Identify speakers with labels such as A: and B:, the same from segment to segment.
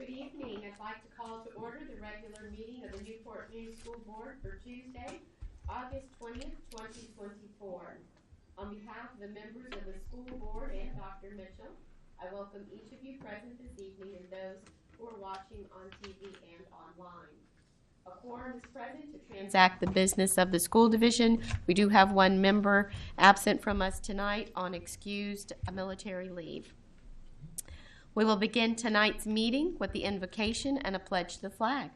A: Good evening. I'd like to call to order the regular meeting of the Newport News School Board for Tuesday, August 20th, 2024. On behalf of the members of the school board and Dr. Mitchell, I welcome each of you present this evening and those who are watching on TV and online. A quorum is present to transact the business of the school division. We do have one member absent from us tonight on excused military leave. We will begin tonight's meeting with the invocation and a pledge to the flag.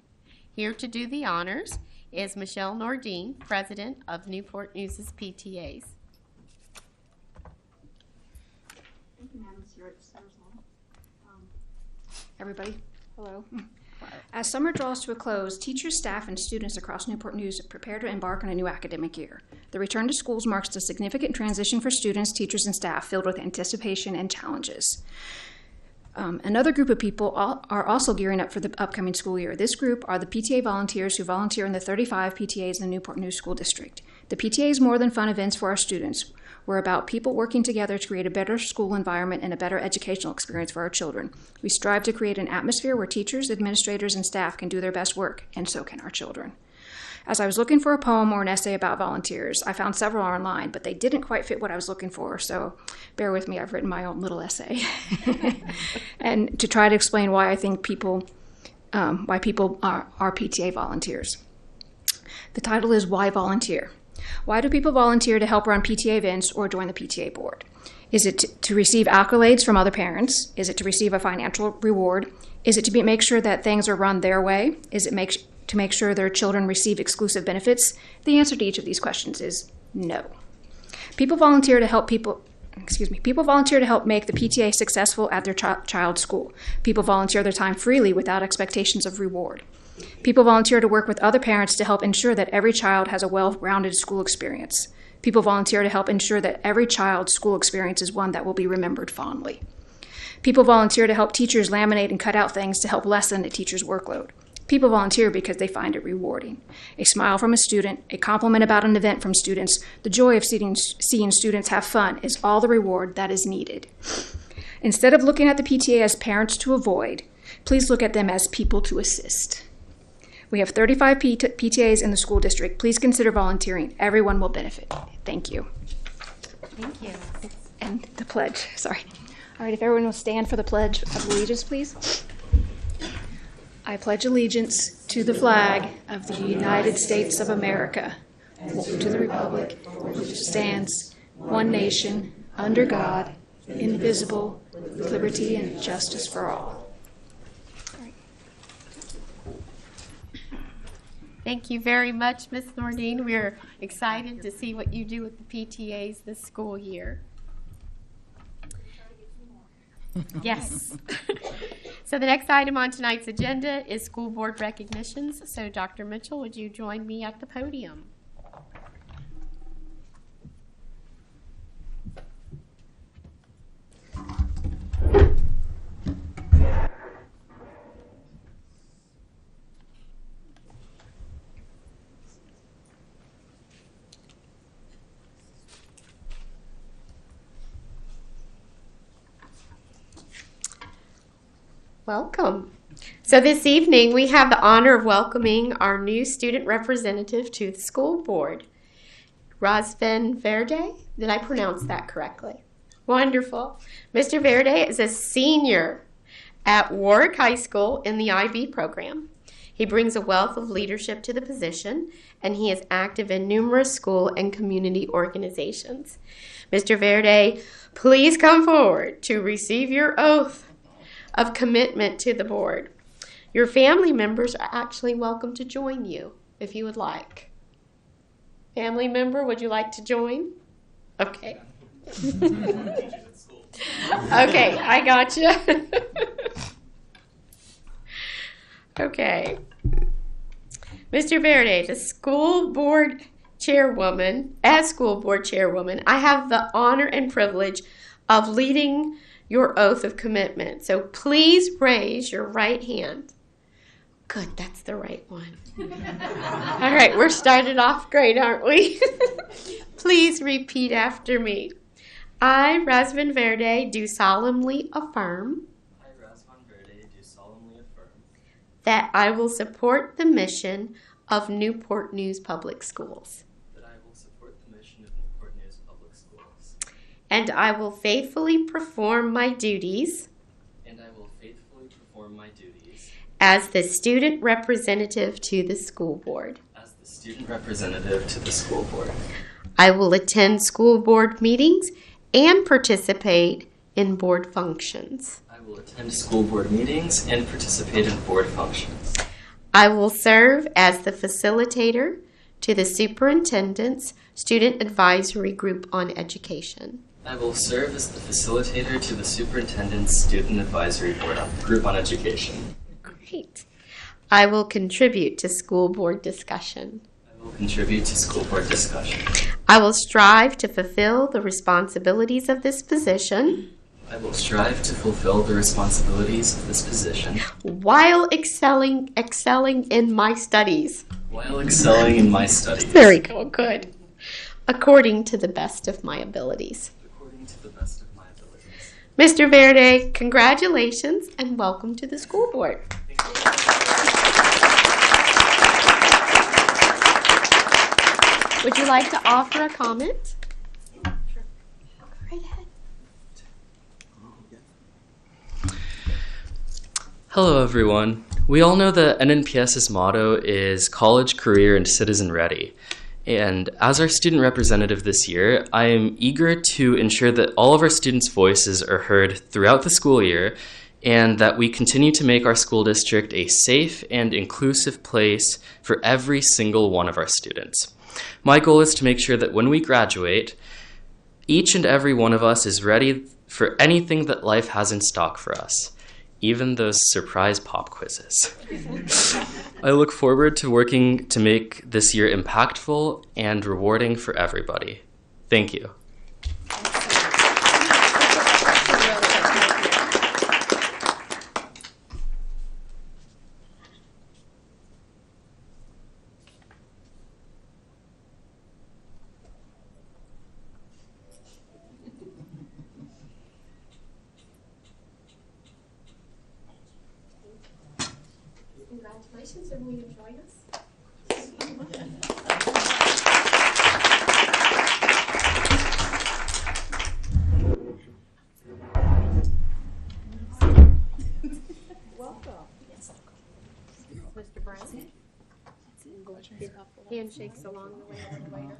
A: Here to do the honors is Michelle Nordine, President of Newport News' PTAs.
B: Thank you, Madam Stewart. Everybody, hello. As summer draws to a close, teachers, staff, and students across Newport News prepare to embark on a new academic year. The return to schools marks a significant transition for students, teachers, and staff filled with anticipation and challenges. Another group of people are also gearing up for the upcoming school year. This group are the PTA volunteers who volunteer in the 35 PTAs in the Newport News School District. The PTA is more than fun events for our students. We're about people working together to create a better school environment and a better educational experience for our children. We strive to create an atmosphere where teachers, administrators, and staff can do their best work, and so can our children. As I was looking for a poem or an essay about volunteers, I found several online, but they didn't quite fit what I was looking for, so bear with me, I've written my own little essay. And to try to explain why I think why people are PTA volunteers. The title is Why Volunteer? Why do people volunteer to help run PTA events or join the PTA board? Is it to receive accolades from other parents? Is it to receive a financial reward? Is it to make sure that things are run their way? Is it to make sure their children receive exclusive benefits? The answer to each of these questions is no. People volunteer to help make the PTA successful at their child's school. People volunteer their time freely without expectations of reward. People volunteer to work with other parents to help ensure that every child has a well-rounded school experience. People volunteer to help ensure that every child's school experience is one that will be remembered fondly. People volunteer to help teachers laminate and cut out things to help lessen a teacher's workload. People volunteer because they find it rewarding. A smile from a student, a compliment about an event from students, the joy of seeing students have fun is all the reward that is needed. Instead of looking at the PTA as parents to avoid, please look at them as people to assist. We have 35 PTAs in the school district. Please consider volunteering. Everyone will benefit. Thank you.
A: Thank you.
B: And the pledge, sorry. All right, if everyone will stand for the Pledge of Allegiance, please. I pledge allegiance to the flag of the United States of America, to the republic which stands one nation, under God, indivisible, with liberty and justice for all.
A: Thank you very much, Ms. Nordine. We're excited to see what you do with the PTAs this school year. Yes. So the next item on tonight's agenda is school board recognitions. So Dr. Mitchell, would you join me at the podium? Welcome. So this evening we have the honor of welcoming our new student representative to the school board, Razvan Verde. Did I pronounce that correctly? Wonderful. Mr. Verde is a senior at Warwick High School in the IB program. He brings a wealth of leadership to the position, and he is active in numerous school and community organizations. Mr. Verde, please come forward to receive your oath of commitment to the board. Your family members are actually welcome to join you if you would like. Family member, would you like to join? Okay. Okay, I got you. Okay. Mr. Verde, the school board chairwoman, as school board chairwoman, I have the honor and privilege of leading your oath of commitment. So please raise your right hand. Good, that's the right one. All right, we're started off great, aren't we? Please repeat after me. I, Razvan Verde, do solemnly affirm.
C: I, Razvan Verde, do solemnly affirm
A: that I will support the mission of Newport News Public Schools,
C: that I will support the mission of Newport News Public Schools,
A: and I will faithfully perform my duties as the student representative to the school board. I will attend school board meetings and participate in board functions.
C: I will attend school board meetings and participate in board functions.
A: I will serve as the facilitator to the superintendent's Student Advisory Group on Education.
C: I will serve as the facilitator to the superintendent's Student Advisory Group on Education.
A: Great. I will contribute to school board discussion.
C: I will contribute to school board discussion.
A: I will strive to fulfill the responsibilities of this position.
C: I will strive to fulfill the responsibilities of this position
A: while excelling in my studies. Very cool. Good. According to the best of my abilities. Mr. Verde, congratulations and welcome to the school board. Would you like to offer a comment? Sure. Go right ahead.
C: Hello, everyone. We all know that NNPS's motto is College, Career, and Citizen Ready. And as our student representative this year, I am eager to ensure that all of our students' voices are heard throughout the school year and that we continue to make our school district a safe and inclusive place for every single one of our students. My goal is to make sure that when we graduate, each and every one of us is ready for anything that life has in stock for us, even those surprise pop quizzes. I look forward to working to make this year impactful and rewarding for everybody. Thank you.
A: Congratulations, and will you join us? Welcome. Mr. Brown. Handshakes along the way later.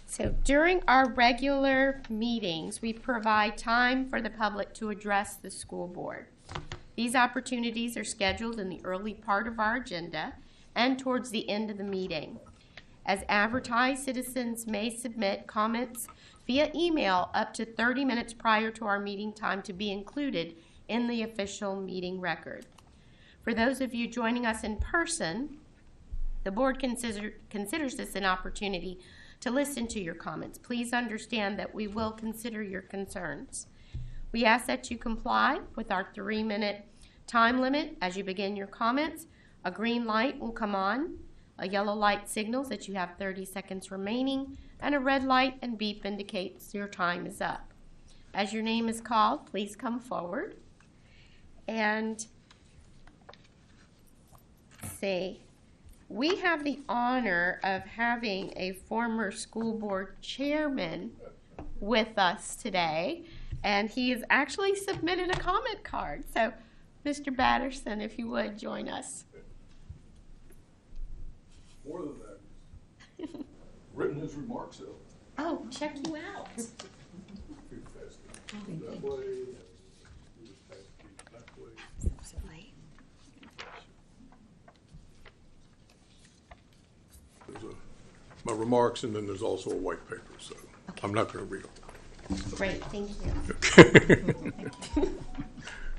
A: So during our regular meetings, we provide time for the public to address the school board. These opportunities are scheduled in the early part of our agenda and towards the end of the meeting. As advertised, citizens may submit comments via email up to 30 minutes prior to our meeting time to be included in the official meeting record. For those of you joining us in person, the board considers this an opportunity to listen to your comments. Please understand that we will consider your concerns. We ask that you comply with our 3-minute time limit as you begin your comments. A green light will come on. A yellow light signals that you have 30 seconds remaining, and a red light and beep indicates your time is up. As your name is called, please come forward. And say, we have the honor of having a former school board chairman with us today, and he has actually submitted a comment card. So, Mr. Batterson, if you would join us.
D: More than that, written his remarks out.
A: Oh, check you out.
D: That way, that way. There's my remarks, and then there's also a white paper, so okay. I'm not going to read them.
A: Great, thank you.
D: Okay.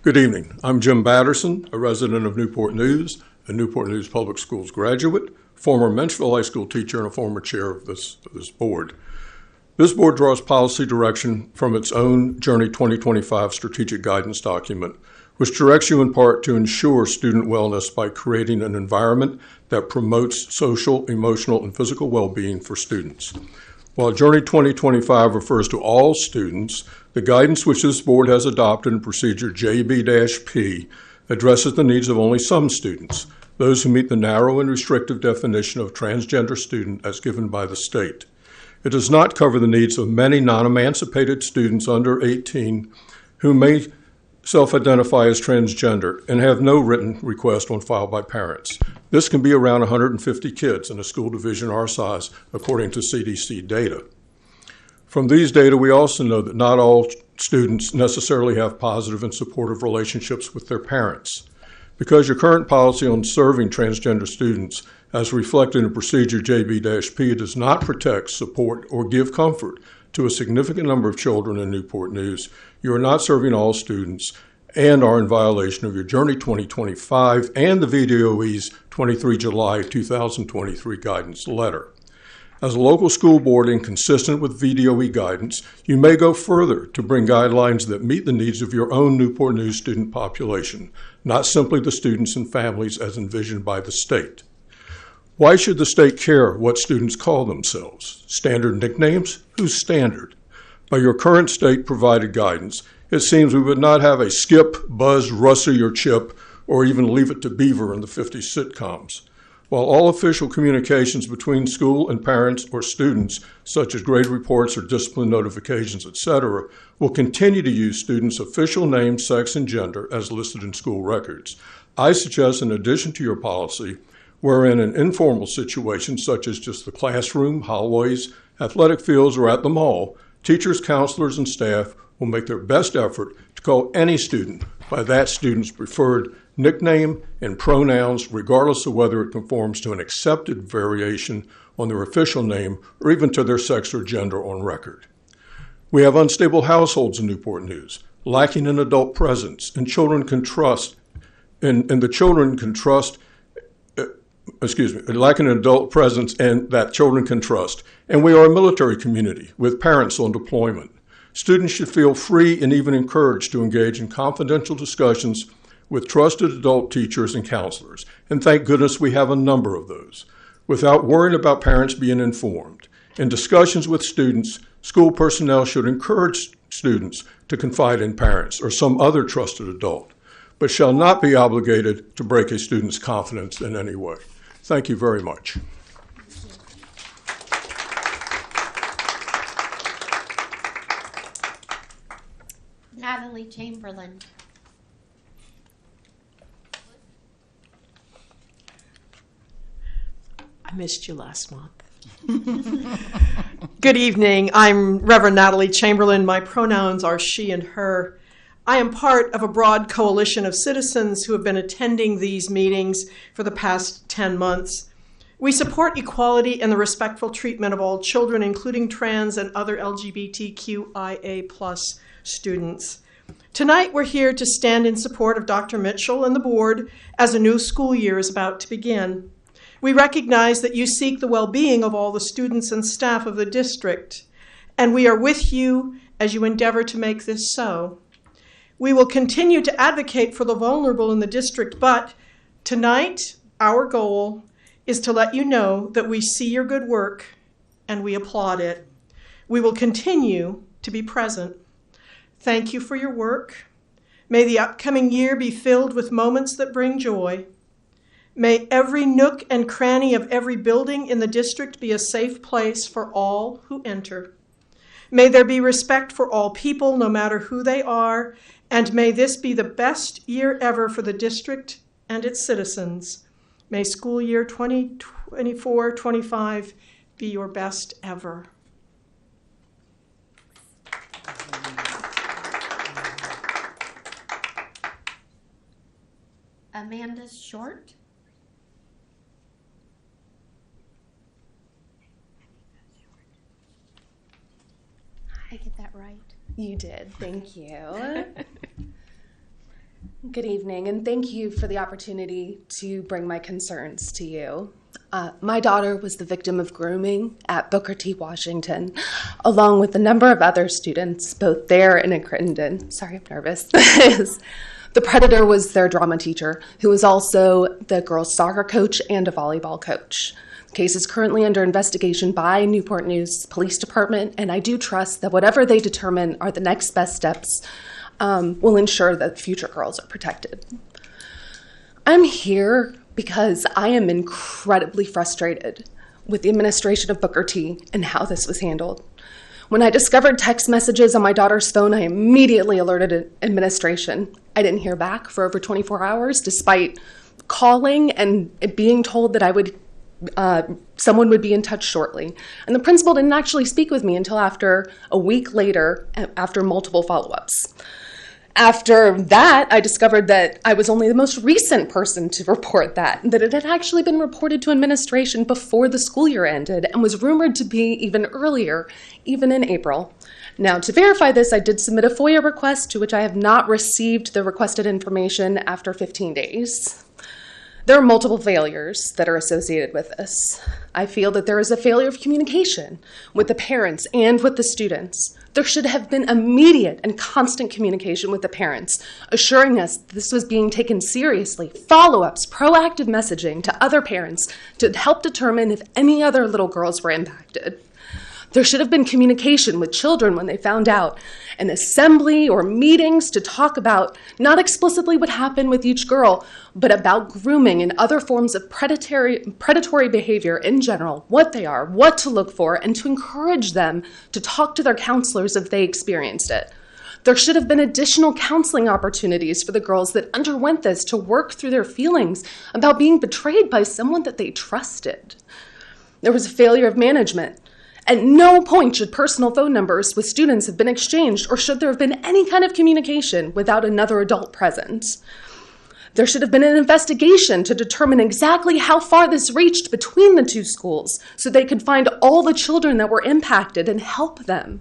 D: Good evening. I'm Jim Batterson, a resident of Newport News, a Newport News Public Schools graduate, former Menchville High School teacher, and a former chair of this board. This board draws policy direction from its own Journey 2025 strategic guidance document, which directs you in part to ensure student wellness by creating an environment that promotes social, emotional, and physical well-being for students. While Journey 2025 refers to all students, the guidance which this board has adopted in procedure JB-P addresses the needs of only some students, those who meet the narrow and restrictive definition of transgender student as given by the state. It does not cover the needs of many non-emancipated students under 18 who may self-identify as transgender and have no written request on file by parents. This can be around 150 kids in a school division our size, according to CDC data. From these data, we also know that not all students necessarily have positive and supportive relationships with their parents. Because your current policy on serving transgender students, as reflected in procedure JB-P, does not protect, support, or give comfort to a significant number of children in Newport News, you are not serving all students and are in violation of your Journey 2025 and the VDOE's 23 July 2023 guidance letter. As a local school board and consistent with VDOE guidance, you may go further to bring guidelines that meet the needs of your own Newport News student population, not simply the students and families as envisioned by the state. Why should the state care what students call themselves? Standard nicknames? Who's standard? By your current state-provided guidance, it seems we would not have a Skip, Buzz, Russie, or Chip, or even Leave It to Beaver in the 50s sitcoms. While all official communications between school and parents or students, such as grade reports or discipline notifications, etc., will continue to use students' official name, sex, and gender as listed in school records, I suggest, in addition to your policy, wherein in informal situations such as just the classroom, hallways, athletic fields, or at the mall, teachers, counselors, and staff will make their best effort to call any student by that student's preferred nickname and pronouns, regardless of whether it conforms to an accepted variation on their official name or even to their sex or gender on record. We have unstable households in Newport News, lacking an adult presence, and children can trust, lacking an adult presence and that children can trust. And we are a military community with parents on deployment. Students should feel free and even encouraged to engage in confidential discussions with trusted adult teachers and counselors. And thank goodness we have a number of those, without worrying about parents being informed. In discussions with students, school personnel should encourage students to confide in parents or some other trusted adult, but shall not be obligated to break a student's confidence in any way. Thank you very much.
A: Natalie Chamberlain.
E: I missed you last month. Good evening. I'm Reverend Natalie Chamberlain. My pronouns are she and her. I am part of a broad coalition of citizens who have been attending these meetings for the past 10 months. We support equality and the respectful treatment of all children, including trans and other LGBTQIA+ students. Tonight, we're here to stand in support of Dr. Mitchell and the board as a new school year is about to begin. We recognize that you seek the well-being of all the students and staff of the district, and we are with you as you endeavor to make this so. We will continue to advocate for the vulnerable in the district, but tonight, our goal is to let you know that we see your good work and we applaud it. We will continue to be present. Thank you for your work. May the upcoming year be filled with moments that bring joy. May every nook and cranny of every building in the district be a safe place for all who enter. May there be respect for all people, no matter who they are, and may this be the best year ever for the district and its citizens. May school year 2024-25 be your best ever.
A: Amanda Short. I get that right.
F: You did. Thank you. Good evening, and thank you for the opportunity to bring my concerns to you. My daughter was the victim of grooming at Booker T. Washington, along with a number of other students, both there and in Crittenden. Sorry, I'm nervous. The predator was their drama teacher, who was also the girls' soccer coach and a volleyball coach. The case is currently under investigation by Newport News Police Department, and I do trust that whatever they determine are the next best steps will ensure that future girls are protected. I'm here because I am incredibly frustrated with the administration of Booker T and how this was handled. When I discovered text messages on my daughter's phone, I immediately alerted administration. I didn't hear back for over 24 hours, despite calling and being told that someone would be in touch shortly. And the principal didn't actually speak with me until after a week later, after multiple follow-ups. After that, I discovered that I was only the most recent person to report that it had actually been reported to administration before the school year ended and was rumored to be even earlier, even in April. Now, to verify this, I did submit a FOIA request to which I have not received the requested information after 15 days. There are multiple failures that are associated with this. I feel that there is a failure of communication with the parents and with the students. There should have been immediate and constant communication with the parents, assuring us this was being taken seriously, follow-ups, proactive messaging to other parents to help determine if any other little girls were impacted. There should have been communication with children when they found out, an assembly or meetings to talk about not explicitly what happened with each girl, but about grooming and other forms of predatory behavior in general, what they are, what to look for, and to encourage them to talk to their counselors if they experienced it. There should have been additional counseling opportunities for the girls that underwent this to work through their feelings about being betrayed by someone that they trusted. There was a failure of management. At no point should personal phone numbers with students have been exchanged, or should there have been any kind of communication without another adult present. There should have been an investigation to determine exactly how far this reached between the two schools so they could find all the children that were impacted and help them.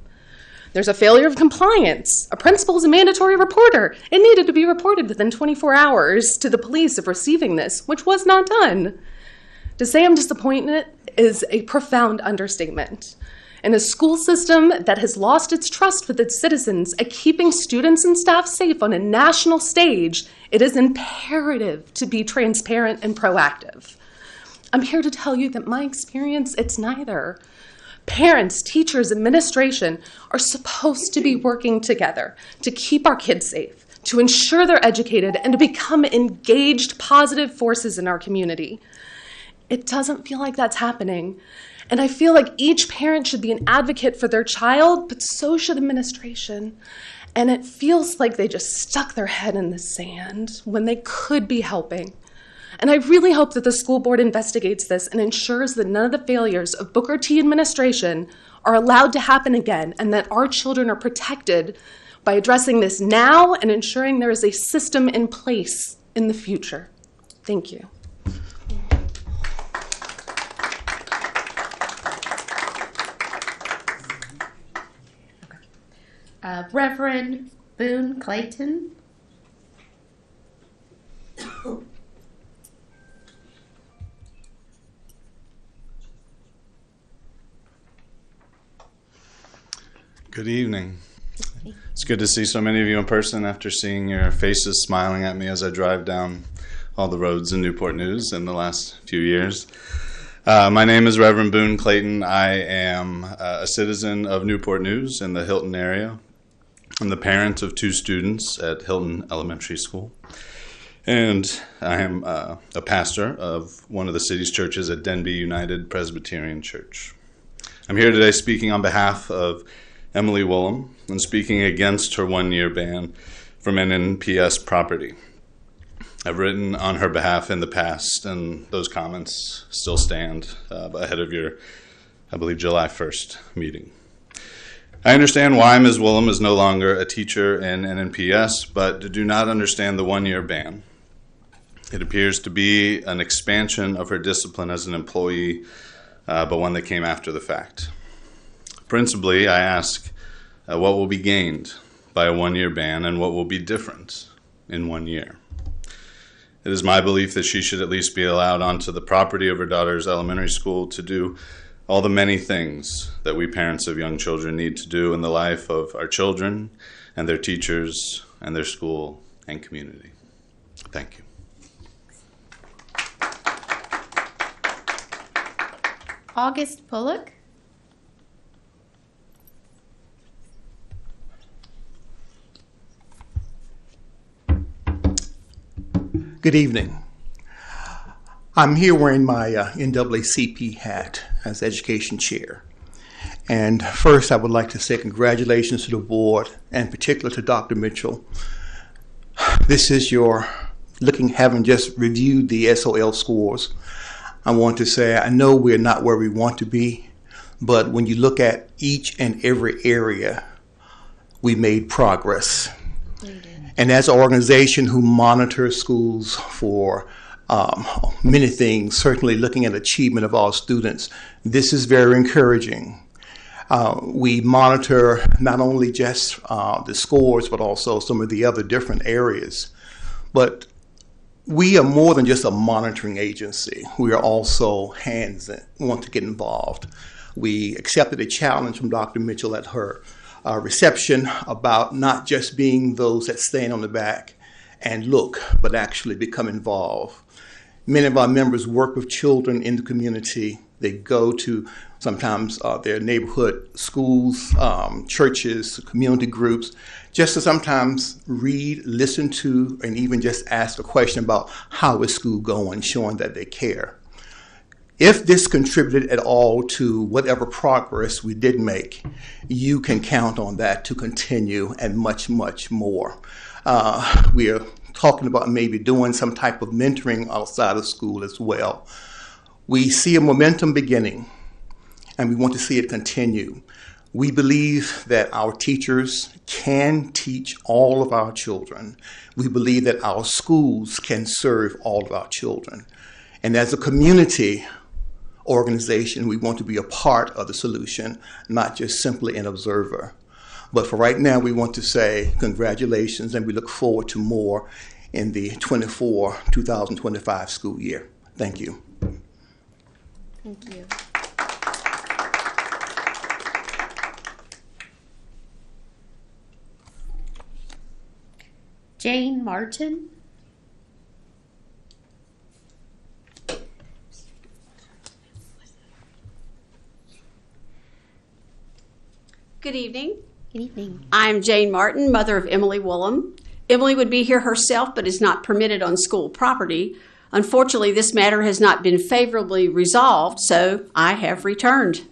F: There's a failure of compliance. A principal is a mandatory reporter. It needed to be reported within 24 hours to the police of receiving this, which was not done. To say I'm disappointed is a profound understatement. In a school system that has lost its trust with its citizens at keeping students and staff safe on a national stage, it is imperative to be transparent and proactive. I'm here to tell you that my experience, it's neither. Parents, teachers, administration are supposed to be working together to keep our kids safe, to ensure they're educated, and to become engaged, positive forces in our community. It doesn't feel like that's happening. And I feel like each parent should be an advocate for their child, but so should administration. And it feels like they just stuck their head in the sand when they could be helping. And I really hope that the school board investigates this and ensures that none of the failures of Booker T administration are allowed to happen again, and that our children are protected by addressing this now and ensuring there is a system in place in the future. Thank you.
A: Reverend Boone Clayton.
G: Good evening. It's good to see so many of you in person after seeing your faces smiling at me as I drive down all the roads in Newport News in the last few years. My name is Reverend Boone Clayton. I am a citizen of Newport News in the Hilton area. I'm the parent of 2 students at Hilton Elementary School. And I am a pastor of one of the city's churches at Denby United Presbyterian Church. I'm here today speaking on behalf of Emily Woolham and speaking against her 1-year ban from NNPS property. I've written on her behalf in the past, and those comments still stand ahead of your, I believe, July 1st meeting. I understand why Ms. Woolham is no longer a teacher in NNPS, but do not understand the 1-year ban. It appears to be an expansion of her discipline as an employee, but one that came after the fact. Principally, I ask what will be gained by a 1-year ban and what will be different in 1 year. It is my belief that she should at least be allowed onto the property of her daughter's elementary school to do all the many things that we parents of young children need to do in the life of our children and their teachers and their school and community. Thank you.
A: August Bullock.
H: Good evening. I'm here wearing my NAACP hat as Education Chair. And first, I would like to say congratulations to the board, and in particular to Dr. Mitchell. This is having just reviewed the SOL scores, I want to say I know we're not where we want to be, but when you look at each and every area, we made progress. And as an organization who monitors schools for many things, certainly looking at achievement of all students, this is very encouraging. We monitor not only just the scores, but also some of the other different areas. But we are more than just a monitoring agency. We are also hands that want to get involved. We accepted a challenge from Dr. Mitchell at her reception about not just being those that stand on the back and look, but actually become involved. Many of our members work with children in the community. They go to sometimes their neighborhood schools, churches, community groups, just to sometimes read, listen to, and even just ask a question about how is school going, showing that they care. If this contributed at all to whatever progress we did make, you can count on that to continue and much, much more. We are talking about maybe doing some type of mentoring outside of school as well. We see a momentum beginning, and we want to see it continue. We believe that our teachers can teach all of our children. We believe that our schools can serve all of our children. And as a community organization, we want to be a part of the solution, not just simply an observer. But for right now, we want to say congratulations, and we look forward to more in the 2025 school year. Thank you.
A: Thank you. Jane Martin.
I: Good evening.
A: Good evening.
I: I'm Jane Martin, mother of Emily Woolham. Emily would be here herself, but is not permitted on school property. Unfortunately, this matter has not been favorably resolved, so I have returned.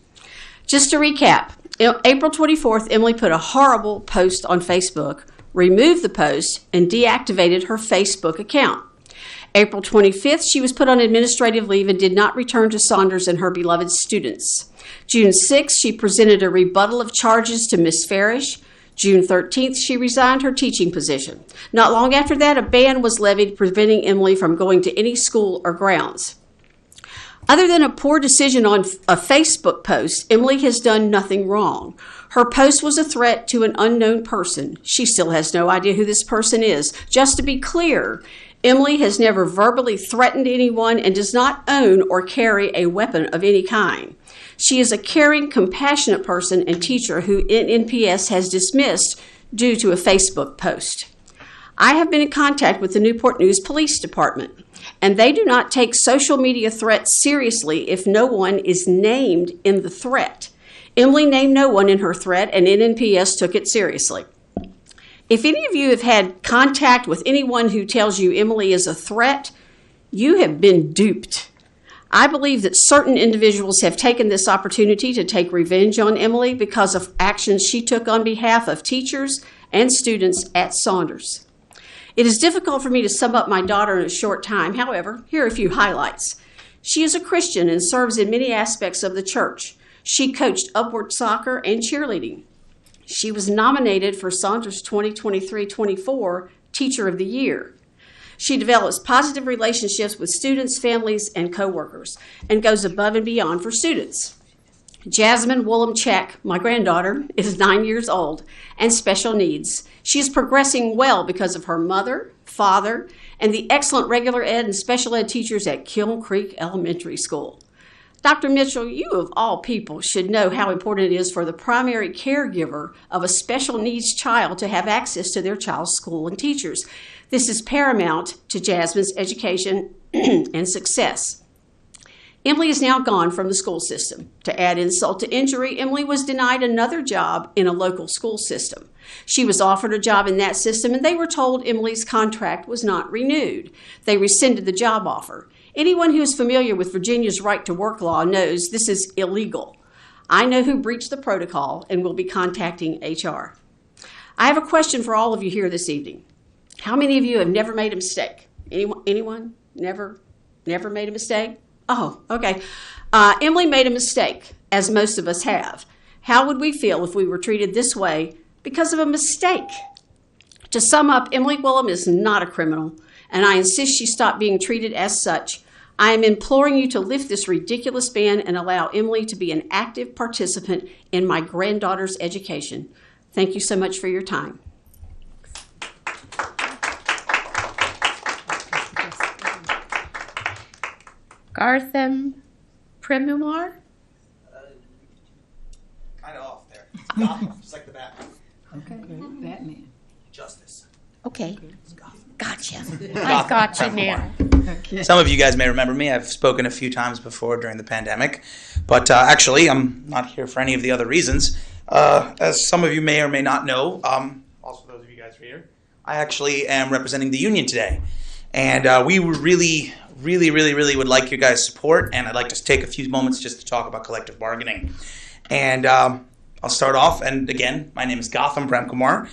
I: Just to recap, April 24th, Emily put a horrible post on Facebook, removed the post, and deactivated her Facebook account. April 25th, she was put on administrative leave and did not return to Saunders and her beloved students. June 6th, she presented a rebuttal of charges to Ms. Farish. June 13th, she resigned her teaching position. Not long after that, a ban was levied preventing Emily from going to any school or grounds. Other than a poor decision on a Facebook post, Emily has done nothing wrong. Her post was a threat to an unknown person. She still has no idea who this person is. Just to be clear, Emily has never verbally threatened anyone and does not own or carry a weapon of any kind. She is a caring, compassionate person and teacher who NNPS has dismissed due to a Facebook post. I have been in contact with the Newport News Police Department, and they do not take social media threats seriously if no one is named in the threat. Emily named no one in her threat, and NNPS took it seriously. If any of you have had contact with anyone who tells you Emily is a threat, you have been duped. I believe that certain individuals have taken this opportunity to take revenge on Emily because of actions she took on behalf of teachers and students at Saunders. It is difficult for me to sum up my daughter in a short time. However, here are a few highlights. She is a Christian and serves in many aspects of the church. She coached upward soccer and cheerleading. She was nominated for Saunders 2023-24 Teacher of the Year. She develops positive relationships with students, families, and coworkers, and goes above and beyond for students. Jasmine Woolham-Check, my granddaughter, is 9 years old and special needs. She is progressing well because of her mother, father, and the excellent regular ed and special ed teachers at Kiln Creek Elementary School. Dr. Mitchell, you of all people should know how important it is for the primary caregiver of a special needs child to have access to their child's school and teachers. This is paramount to Jasmine's education and success. Emily is now gone from the school system. To add insult to injury, Emily was denied another job in a local school system. She was offered a job in that system, and they were told Emily's contract was not renewed. They rescinded the job offer. Anyone who is familiar with Virginia's right to work law knows this is illegal. I know who breached the protocol and will be contacting HR. I have a question for all of you here this evening. How many of you have never made a mistake? Anyone? Never made a mistake? Oh, okay. Emily made a mistake, as most of us have. How would we feel if we were treated this way because of a mistake? To sum up, Emily Woolham is not a criminal, and I insist she stop being treated as such. I am imploring you to lift this ridiculous ban and allow Emily to be an active participant in my granddaughter's education. Thank you so much for your time.
A: Gartham Premumar?
J: Kind of off there. Gotham, just like the Batman.
K: Okay, Batman.
J: Justice.
A: Okay. Gotcha. I got you now.
J: Some of you guys may remember me. I've spoken a few times before during the pandemic. But actually, I'm not here for any of the other reasons. As some of you may or may not know, also those of you guys who are here, I actually am representing the union today. And we really would like your guys' support. And I'd like to take a few moments just to talk about collective bargaining. And I'll start off. And again, my name is Gotham Premkumar.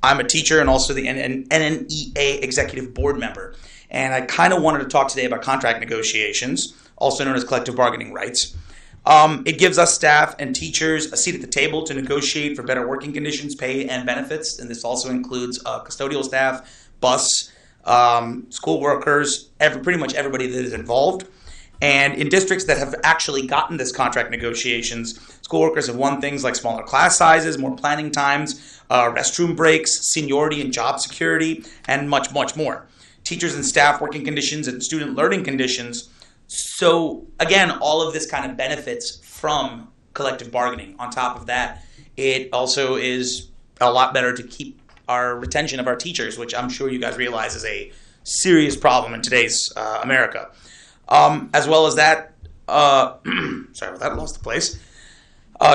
J: I'm a teacher and also the NNEA Executive Board member. And I kind of wanted to talk today about contract negotiations, also known as collective bargaining rights. It gives us staff and teachers a seat at the table to negotiate for better working conditions, pay, and benefits. And this also includes custodial staff, bus, school workers, pretty much everybody that is involved. And in districts that have actually gotten this contract negotiations, school workers have won things like smaller class sizes, more planning times, restroom breaks, seniority and job security, and much, much more. Teachers and staff working conditions and student learning conditions. So again, all of this kind of benefits from collective bargaining. On top of that, it also is a lot better to keep our retention of our teachers, which I'm sure you guys realize is a serious problem in today's America. As well as that, sorry about that, lost the place.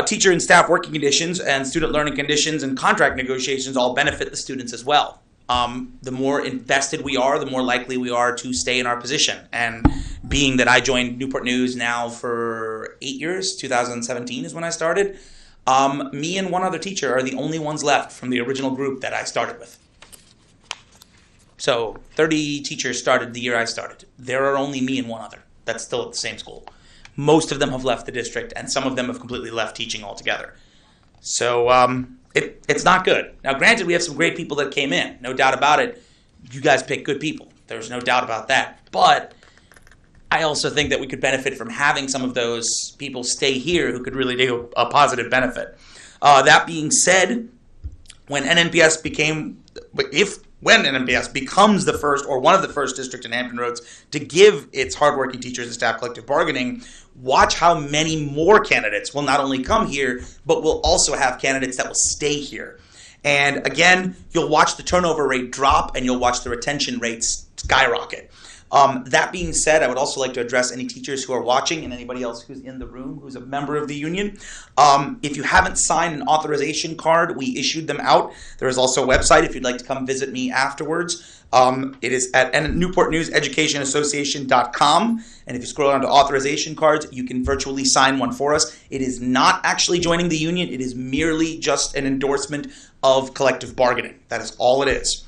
J: Teacher and staff working conditions and student learning conditions and contract negotiations all benefit the students as well. The more invested we are, the more likely we are to stay in our position. And being that I joined Newport News now for 8 years, 2017 is when I started, me and one other teacher are the only ones left from the original group that I started with. So 30 teachers started the year I started. There are only me and one other that's still at the same school. Most of them have left the district, and some of them have completely left teaching altogether. So it's not good. Now, granted, we have some great people that came in. No doubt about it. You guys pick good people. There's no doubt about that. But I also think that we could benefit from having some of those people stay here who could really do a positive benefit. That being said, when NNPS becomes the first or one of the first districts in Hampton Roads to give its hardworking teachers and staff collective bargaining, watch how many more candidates will not only come here, but will also have candidates that will stay here. And again, you'll watch the turnover rate drop and you'll watch the retention rates skyrocket. That being said, I would also like to address any teachers who are watching and anybody else who's in the room who's a member of the union. If you haven't signed an authorization card, we issued them out. There is also a website if you'd like to come visit me afterwards. It is at newportnewseducationassociation.com. And if you scroll down to authorization cards, you can virtually sign one for us. It is not actually joining the union. It is merely just an endorsement of collective bargaining. That is all it is.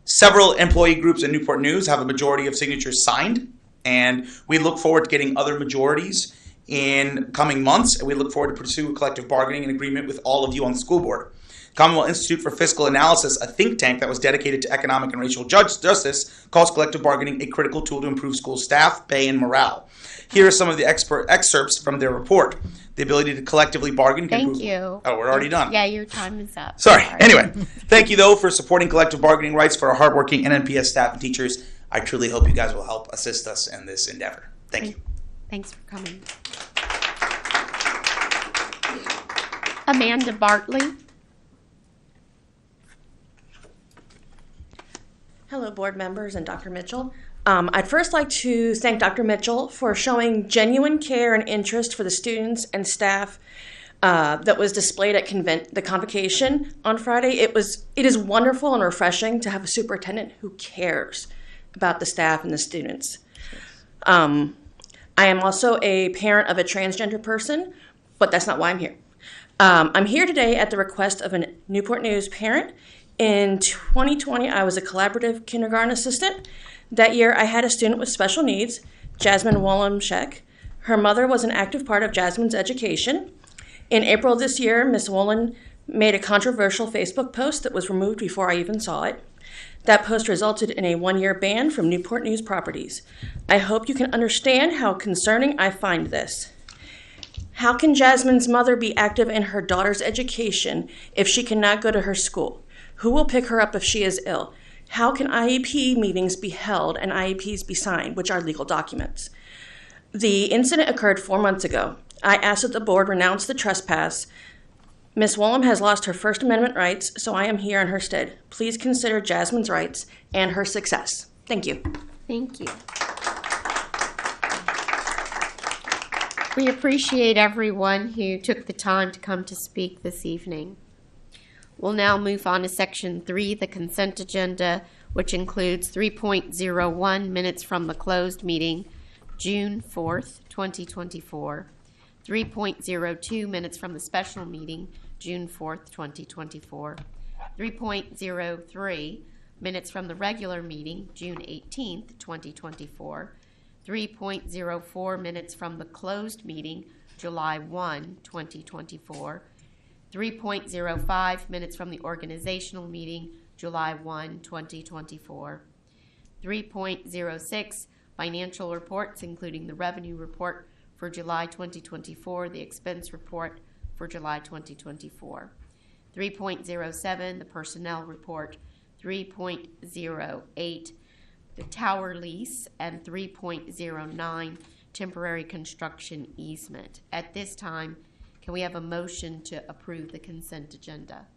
J: Several employee groups in Newport News have a majority of signatures signed, and we look forward to getting other majorities in coming months, and we look forward to pursue collective bargaining and agreement with all of you on the school board. Commonwealth Institute for Fiscal Analysis, a think tank that was dedicated to economic and racial justice, calls collective bargaining a critical tool to improve school staff, pay, and morale. Here are some of the excerpts from their report. the ability to collectively bargain.
A: Thank you.
J: Oh, we're already done.
A: Yeah, your time is up.
J: Sorry. Anyway, thank you, though, for supporting collective bargaining rights for our hardworking NNPS staff and teachers. I truly hope you guys will help assist us in this endeavor. Thank you.
A: Thanks for coming. Amanda Bartley.
L: Hello, board members and Dr. Mitchell. I'd first like to thank Dr. Mitchell for showing genuine care and interest for the students and staff that was displayed at the convocation on Friday. It is wonderful and refreshing to have a superintendent who cares about the staff and the students. I am also a parent of a transgender person, but that's not why I'm here. I'm here today at the request of a Newport News parent. In 2020, I was a collaborative kindergarten assistant. That year, I had a student with special needs, Jasmine Wollum-Sheck. Her mother was an active part of Jasmine's education. In April this year, Ms. Wolin made a controversial Facebook post that was removed before I even saw it. That post resulted in a 1-year ban from Newport News properties. I hope you can understand how concerning I find this. How can Jasmine's mother be active in her daughter's education if she cannot go to her school? Who will pick her up if she is ill? How can IEP meetings be held and IEPs be signed, which are legal documents? The incident occurred 4 months ago. I asked that the board renounce the trespass. Ms. Wollum has lost her First Amendment rights, so I am here in her stead. Please consider Jasmine's rights and her success. Thank you.
A: Thank you. We appreciate everyone who took the time to come to speak this evening. We'll now move on to Section 3, the consent agenda, which includes 3.01 minutes from the closed meeting, June 4th, 2024, 3.02 minutes from the special meeting, June 4th, 2024, 3.03 minutes from the regular meeting, June 18th, 2024, 3.04 minutes from the closed meeting, July 1, 2024, 3.05 minutes from the organizational meeting, July 1, 2024, 3.06 financial reports, including the revenue report for July 2024, the expense report for July 2024, 3.07 the personnel report, 3.08 the tower lease, and 3.09 temporary construction easement. At this time, can we have a motion to approve the consent agenda?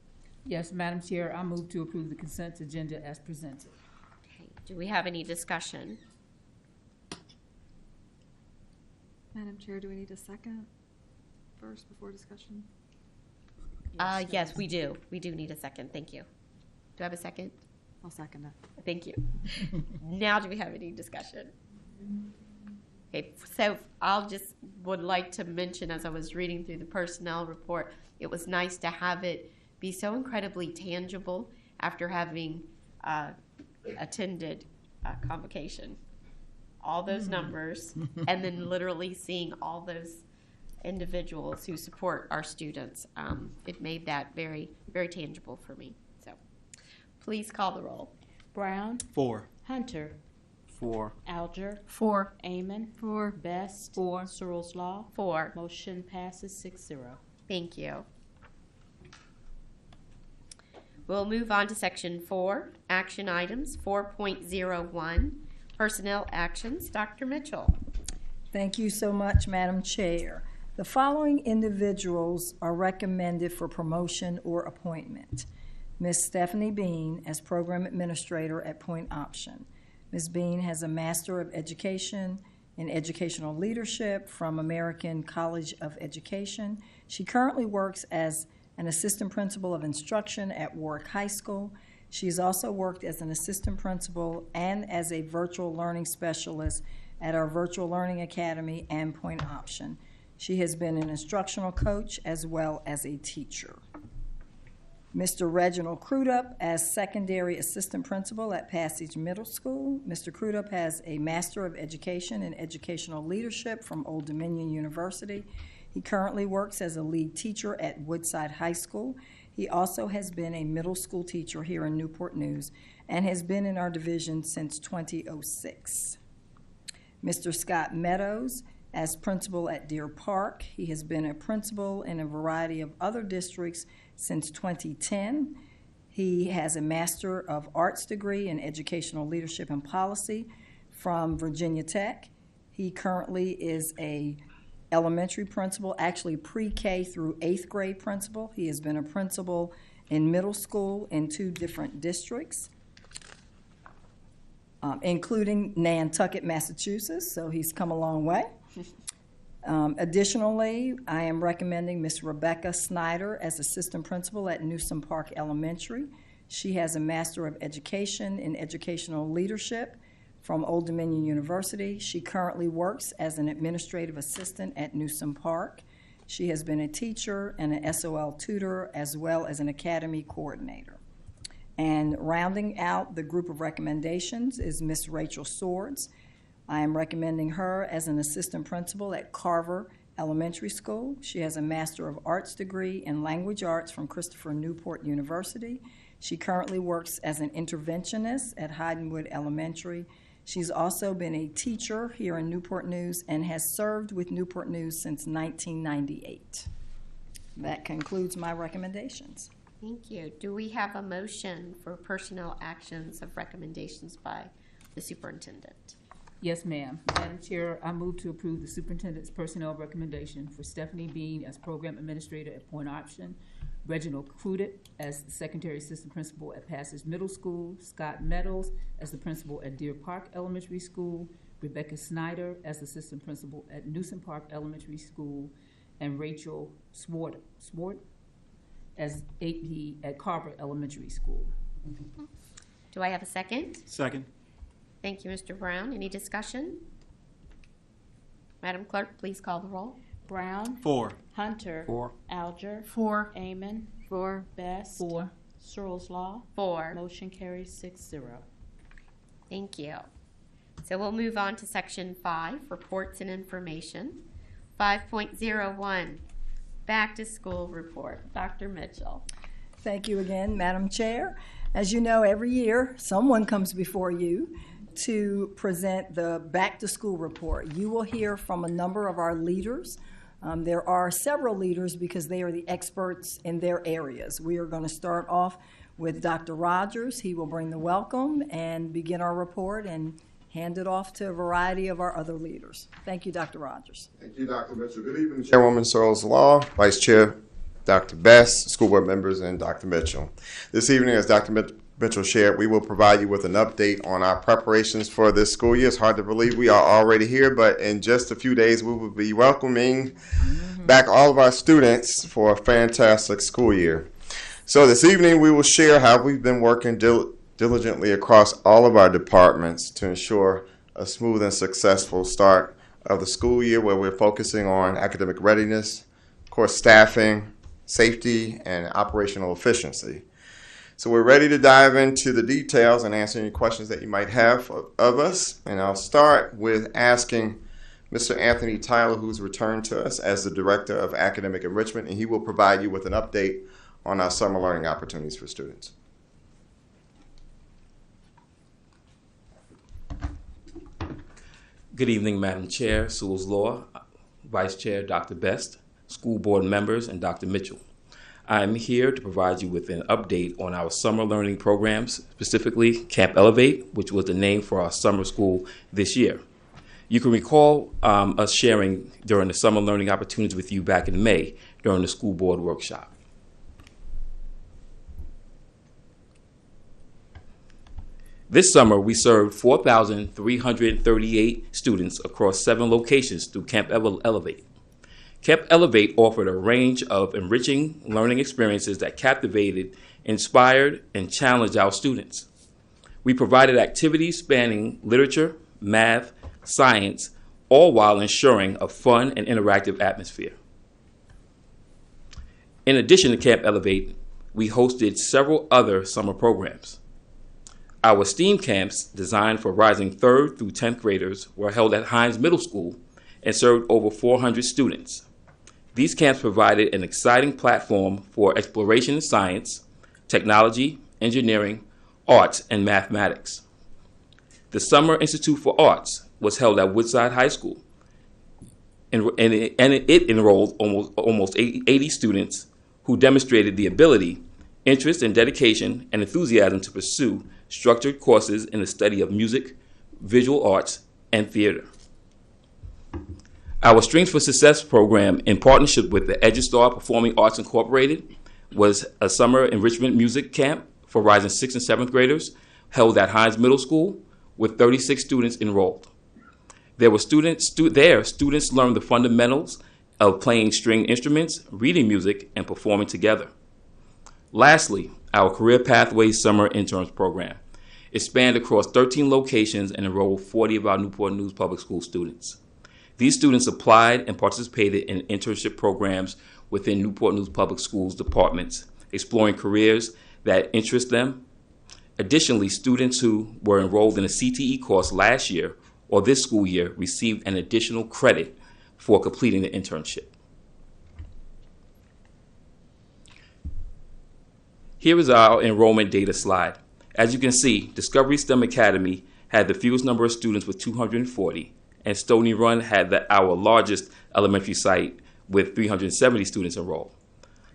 K: Yes, Madam Chair, I move to approve the consent agenda as presented.
A: Okay. Do we have any discussion?
M: Madam Chair, do we need a second first before discussion?
A: Yes, we do. We do need a second. Thank you. Do I have a second?
M: I'll second that.
A: Thank you. Now do we have any discussion? Okay, so I'll just would like to mention, as I was reading through the personnel report, it was nice to have it be so incredibly tangible after having attended convocation. All those numbers, and then literally seeing all those individuals who support our students. It made that very, very tangible for me. So please call the roll.
N: Brown.
H: 4.
N: Hunter.
H: 4.
N: Alger.
B: 4.
N: Amon.
M: 4.
N: Best.
K: 4.
N: Searles Law.
A: 4.
N: Motion passes 6-0.
A: Thank you. We'll move on to Section 4, Action Items 4.01, Personnel Actions. Dr. Mitchell.
O: Thank you so much, Madam Chair. The following individuals are recommended for promotion or appointment. Ms. Stephanie Bean as Program Administrator at Point Option. Ms. Bean has a Master of Education in Educational Leadership from American College of Education. She currently works as an Assistant Principal of Instruction at Warwick High School. She's also worked as an Assistant Principal and as a Virtual Learning Specialist at our Virtual Learning Academy and Point Option. She has been an instructional coach as well as a teacher. Mr. Reginald Crudup as Secondary Assistant Principal at Passage Middle School. Mr. Crudup has a Master of Education in Educational Leadership from Old Dominion University. He currently works as a lead teacher at Woodside High School. He also has been a middle school teacher here in Newport News and has been in our division since 2006. Mr. Scott Meadows as principal at Deer Park. He has been a principal in a variety of other districts since 2010. He has a Master of Arts degree in Educational Leadership and Policy from Virginia Tech. He currently is a elementary principal, actually pre-K through 8th grade principal. He has been a principal in middle school in 2 different districts, including Nantucket, Massachusetts, so he's come a long way. Additionally, I am recommending Ms. Rebecca Snyder as assistant principal at Newsom Park Elementary. She has a Master of Education in Educational Leadership from Old Dominion University. She currently works as an administrative assistant at Newsom Park. She has been a teacher and an SOL tutor as well as an academy coordinator. And rounding out the group of recommendations is Ms. Rachel Swords. I am recommending her as an assistant principal at Carver Elementary School. She has a Master of Arts degree in Language Arts from Christopher Newport University. She currently works as an interventionist at Hydenwood Elementary. She's also been a teacher here in Newport News and has served with Newport News since 1998. That concludes my recommendations.
A: Thank you. Do we have a motion for personnel actions of recommendations by the superintendent?
K: Yes, ma'am. Madam Chair, I move to approve the superintendent's personnel recommendation for Stephanie Bean as program administrator at Point Option, Reginald Crudit as the secondary assistant principal at Passage Middle School, Scott Meadows as the principal at Deer Park Elementary School, Rebecca Snyder as assistant principal at Newsom Park Elementary School, and Rachel Swart as AP at Carver Elementary School.
A: Do I have a second?
P: Second.
A: Thank you, Mr. Brown. Any discussion? Madam Clerk, please call the roll.
N: Brown.
P: 4.
N: Hunter.
P: 4.
N: Alger.
E: 4.
N: Amon. 4. Best.
K: 4.
N: Searles Law.
A: 4.
N: Motion carries 6-0.
A: Thank you. So we'll move on to section 5, reports and information. 5.01, back to school report. Dr. Mitchell.
O: Thank you again, Madam Chair. As you know, every year someone comes before you to present the back to school report. You will hear from a number of our leaders. There are several leaders because they are the experts in their areas. We are going to start off with Dr. Rogers. He will bring the welcome and begin our report and hand it off to a variety of our other leaders. Thank you, Dr. Rogers.
Q: Thank you, Dr. Mitchell. Good evening, Chairwoman Searles Law, Vice Chair Dr. Best, school board members, and Dr. Mitchell. This evening, as Dr. Mitchell shared, we will provide you with an update on our preparations for this school year. It's hard to believe we are already here, but in just a few days, we will be welcoming back all of our students for a fantastic school year. So this evening, we will share how we've been working diligently across all of our departments to ensure a smooth and successful start of the school year, where we're focusing on academic readiness, of course, staffing, safety, and operational efficiency. So we're ready to dive into the details and answer any questions that you might have of us. And I'll start with asking Mr. Anthony Tyler, who's returned to us as the Director of Academic Enrichment, and he will provide you with an update on our summer learning opportunities for students.
R: Good evening, Madam Chair, Searles Law, Vice Chair Dr. Best, school board members, and Dr. Mitchell. I am here to provide you with an update on our summer learning programs, specifically Camp Elevate, which was the name for our summer school this year. You can recall us sharing during the summer learning opportunities with you back in May during the school board workshop. This summer, we served 4,338 students across 7 locations through Camp Elevate. Camp Elevate offered a range of enriching learning experiences that captivated, inspired, and challenged our students. We provided activities spanning literature, math, science, all while ensuring a fun and interactive atmosphere. In addition to Camp Elevate, we hosted several other summer programs. Our STEAM camps, designed for rising 3rd through 10th graders, were held at Hines Middle School and served over 400 students. These camps provided an exciting platform for exploration in science, technology, engineering, arts, and mathematics. The Summer Institute for Arts was held at Woodside High School. and it enrolled almost 80 students who demonstrated the ability, interest, and dedication and enthusiasm to pursue structured courses in the study of music, visual arts, and theater. Our Strengths for Success program, in partnership with the EduStar Performing Arts Incorporated, was a summer enrichment music camp for rising 6th and 7th graders held at Hines Middle School with 36 students enrolled. Students learned the fundamentals of playing string instruments, reading music, and performing together. Lastly, our Career Pathways Summer Interns program. It spanned across 13 locations and enrolled 40 of our Newport News Public School students. These students applied and participated in internship programs within Newport News Public Schools departments, exploring careers that interest them. Additionally, students who were enrolled in a CTE course last year or this school year received an additional credit for completing the internship. Here is our enrollment data slide. As you can see, Discovery STEM Academy had the fewest number of students with 240, and Stony Run had our largest elementary site with 370 students enrolled.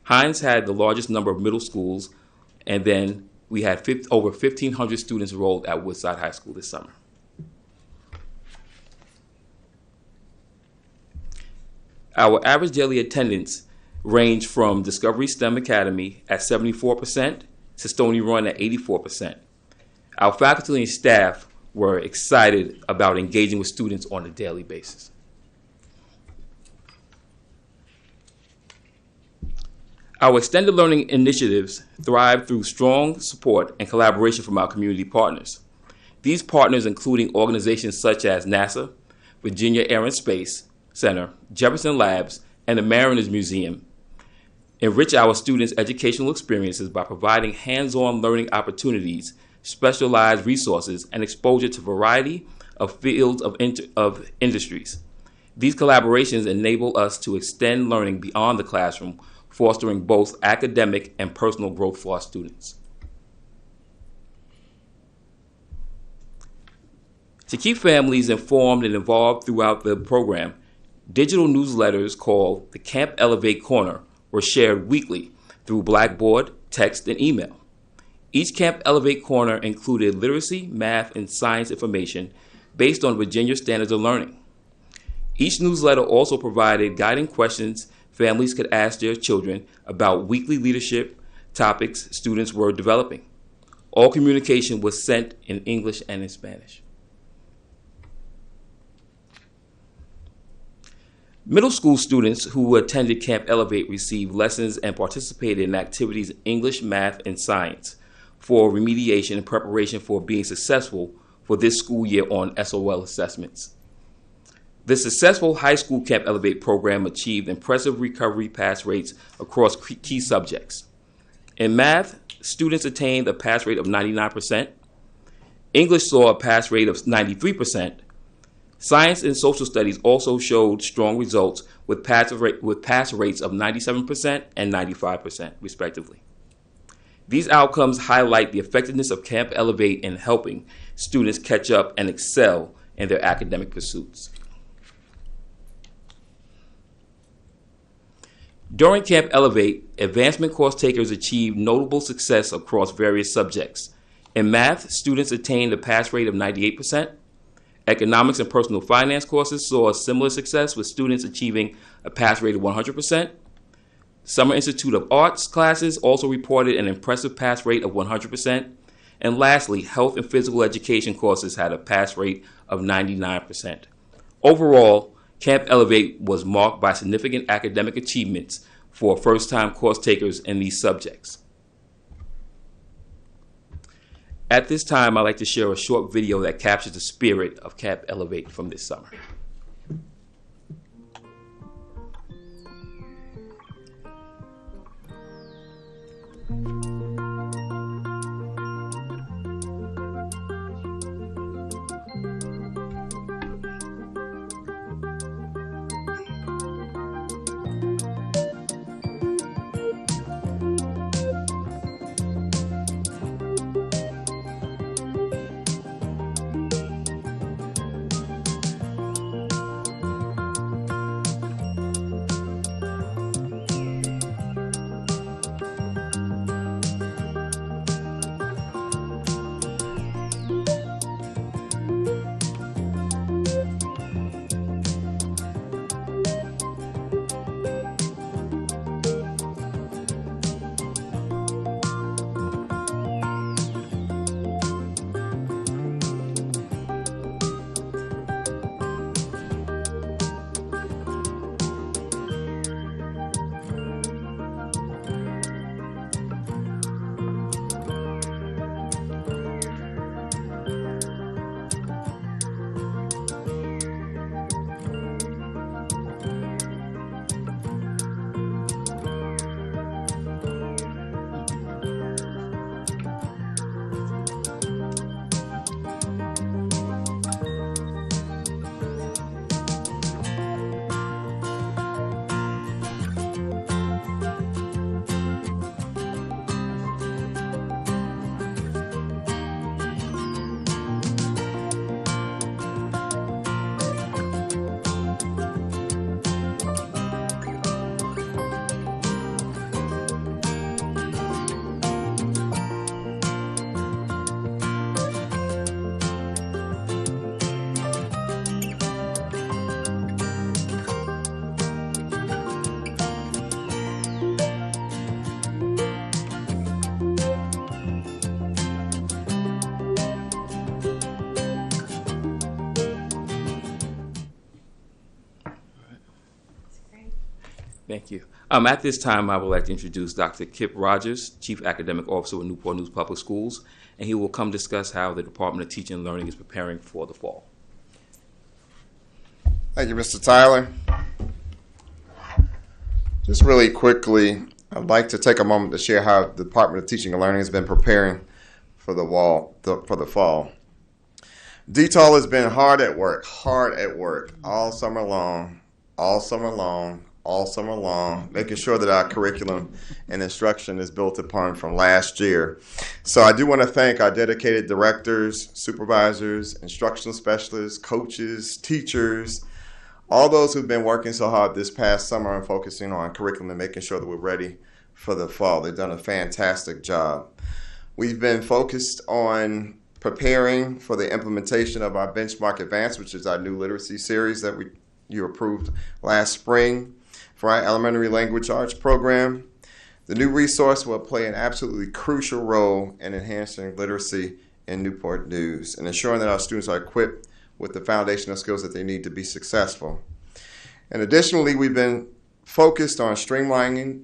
R: Hines had the largest number of middle schools, and then we had over 1,500 students enrolled at Woodside High School this summer. Our average daily attendance ranged from Discovery STEM Academy at 74% to Stony Run at 84%. Our faculty and staff were excited about engaging with students on a daily basis. Our extended learning initiatives thrive through strong support and collaboration from our community partners. These partners including organizations such as NASA, Virginia Air and Space Center, Jefferson Labs, and the Mariners Museum enrich our students' educational experiences by providing hands-on learning opportunities, specialized resources, and exposure to a variety of fields of industries. These collaborations enable us to extend learning beyond the classroom, fostering both academic and personal growth for our students. To keep families informed and involved throughout the program, digital newsletters called the Camp Elevate Corner were shared weekly through Blackboard, text, and email. Each Camp Elevate Corner included literacy, math, and science information based on Virginia Standards of Learning. Each newsletter also provided guiding questions families could ask their children about weekly leadership topics students were developing. All communication was sent in English and in Spanish. Middle school students who attended Camp Elevate received lessons and participated in activities in English, math, and science for remediation and preparation for being successful for this school year on SOL assessments. The successful high school Camp Elevate program achieved impressive recovery pass rates across key subjects. In math, students attained a pass rate of 99%. English saw a pass rate of 93%. Science and social studies also showed strong results with pass rates of 97% and 95%, respectively. These outcomes highlight the effectiveness of Camp Elevate in helping students catch up and excel in their academic pursuits. During Camp Elevate, advancement course takers achieved notable success across various subjects. In math, students attained a pass rate of 98%. Economics and personal finance courses saw a similar success with students achieving a pass rate of 100%. Summer Institute of Arts classes also reported an impressive pass rate of 100%. And lastly, health and physical education courses had a pass rate of 99%. Overall, Camp Elevate was marked by significant academic achievements for first-time course takers in these subjects. At this time, I'd like to share a short video that captures the spirit of Camp Elevate from this summer. Thank you. At this time, I would like to introduce Dr. Kip Rogers, Chief Academic Officer with Newport News Public Schools, and he will come discuss how the Department of Teaching and Learning is preparing for the fall.
Q: Thank you, Mr. Tyler. Just really quickly, I'd like to take a moment to share how the Department of Teaching and Learning has been preparing for the fall. DTAL has been hard at work, all summer long, making sure that our curriculum and instruction is built upon from last year. So I do want to thank our dedicated directors, supervisors, instructional specialists, coaches, teachers, all those who've been working so hard this past summer and focusing on curriculum and making sure that we're ready for the fall. They've done a fantastic job. We've been focused on preparing for the implementation of our Benchmark Advance, which is our new literacy series that you approved last spring for our elementary language arts program. The new resource will play an absolutely crucial role in enhancing literacy in Newport News and ensuring that our students are equipped with the foundational skills that they need to be successful. And additionally, we've been focused on streamlining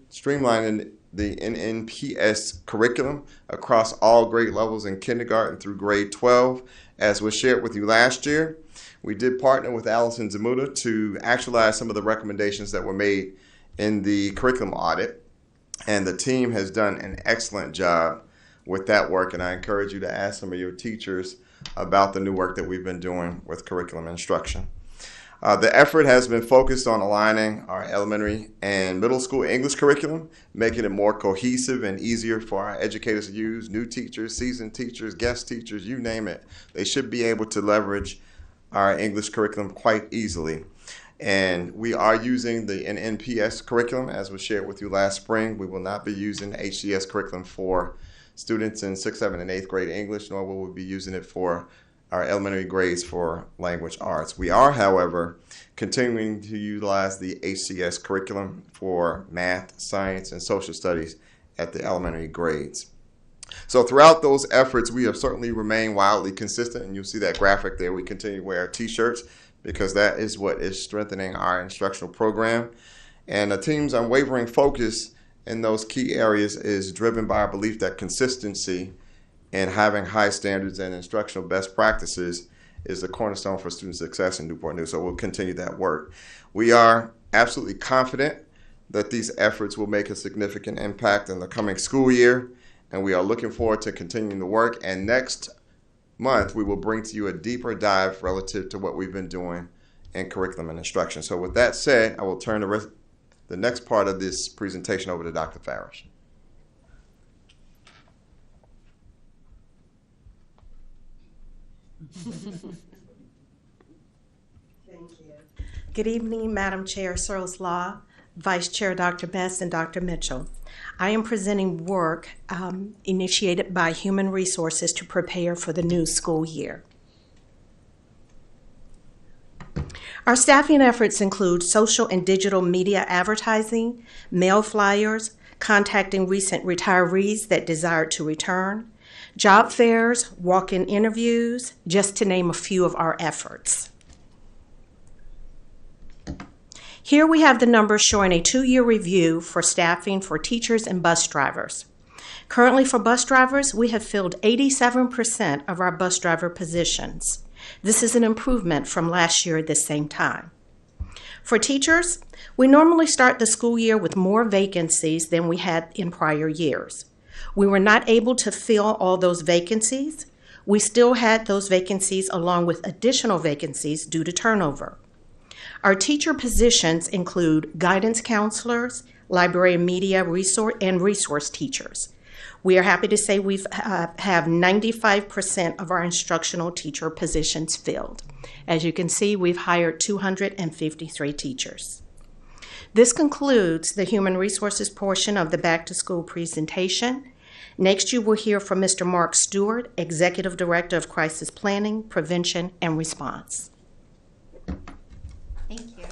Q: the NNPS curriculum across all grade levels in kindergarten through grade 12. As was shared with you last year, we did partner with Allison Zamuda to actualize some of the recommendations that were made in the curriculum audit, and the team has done an excellent job with that work, and I encourage you to ask some of your teachers about the new work that we've been doing with curriculum instruction. The effort has been focused on aligning our elementary and middle school English curriculum, making it more cohesive and easier for our educators to use. New teachers, seasoned teachers, guest teachers, you name it. They should be able to leverage our English curriculum quite easily. And we are using the NNPS curriculum, as was shared with you last spring. We will not be using the HCS curriculum for students in 6th, 7th, and 8th grade English, nor will we be using it for our elementary grades for language arts. We are, however, continuing to utilize the HCS curriculum for math, science, and social studies at the elementary grades. So throughout those efforts, we have certainly remained wildly consistent, and you'll see that graphic there. We continue to wear our t-shirts because that is what is strengthening our instructional program. And the team's unwavering focus in those key areas is driven by our belief that consistency and having high standards and instructional best practices is the cornerstone for student success in Newport News. So we'll continue that work. We are absolutely confident that these efforts will make a significant impact in the coming school year, and we are looking forward to continuing the work. And next month, we will bring to you a deeper dive relative to what we've been doing in curriculum and instruction. So with that said, I will turn the next part of this presentation over to Dr. Farish.
P: Thank you. Good evening, Madam Chair Searles Law, Vice Chair Dr. Best, and Dr. Mitchell. I am presenting work initiated by Human Resources to prepare for the new school year. Our staffing efforts include social and digital media advertising, mail flyers, contacting recent retirees that desired to return, job fairs, walk-in interviews, just to name a few of our efforts. Here we have the numbers showing a 2-year review for staffing for teachers and bus drivers. Currently for bus drivers, we have filled 87% of our bus driver positions. This is an improvement from last year at the same time. For teachers, we normally start the school year with more vacancies than we had in prior years. We were not able to fill all those vacancies. We still had those vacancies along with additional vacancies due to turnover. Our teacher positions include guidance counselors, library and media resource teachers. We are happy to say we have 95% of our instructional teacher positions filled. As you can see, we've hired 253 teachers. This concludes the human resources portion of the back to school presentation. Next, you will hear from Mr. Mark Stewart, Executive Director of Crisis Planning, Prevention, and Response.
A: Thank you.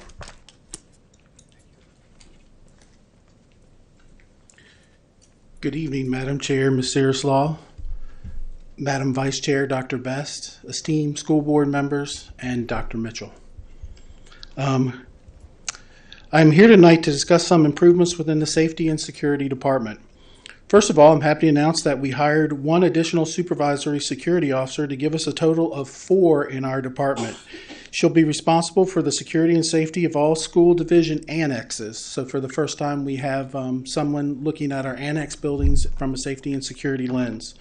S: Good evening, Madam Chair, Ms. Searles Law, Madam Vice Chair, Dr. Best, esteemed school board members, and Dr. Mitchell. I'd I'm here tonight to discuss some improvements within the Safety and Security Department. First of all, I'm happy to announce that we hired one additional supervisory security officer to give us a total of 4 in our department. She'll be responsible for the security and safety of all school division annexes. So for the first time, we have someone looking at our annex buildings from a safety and security lens.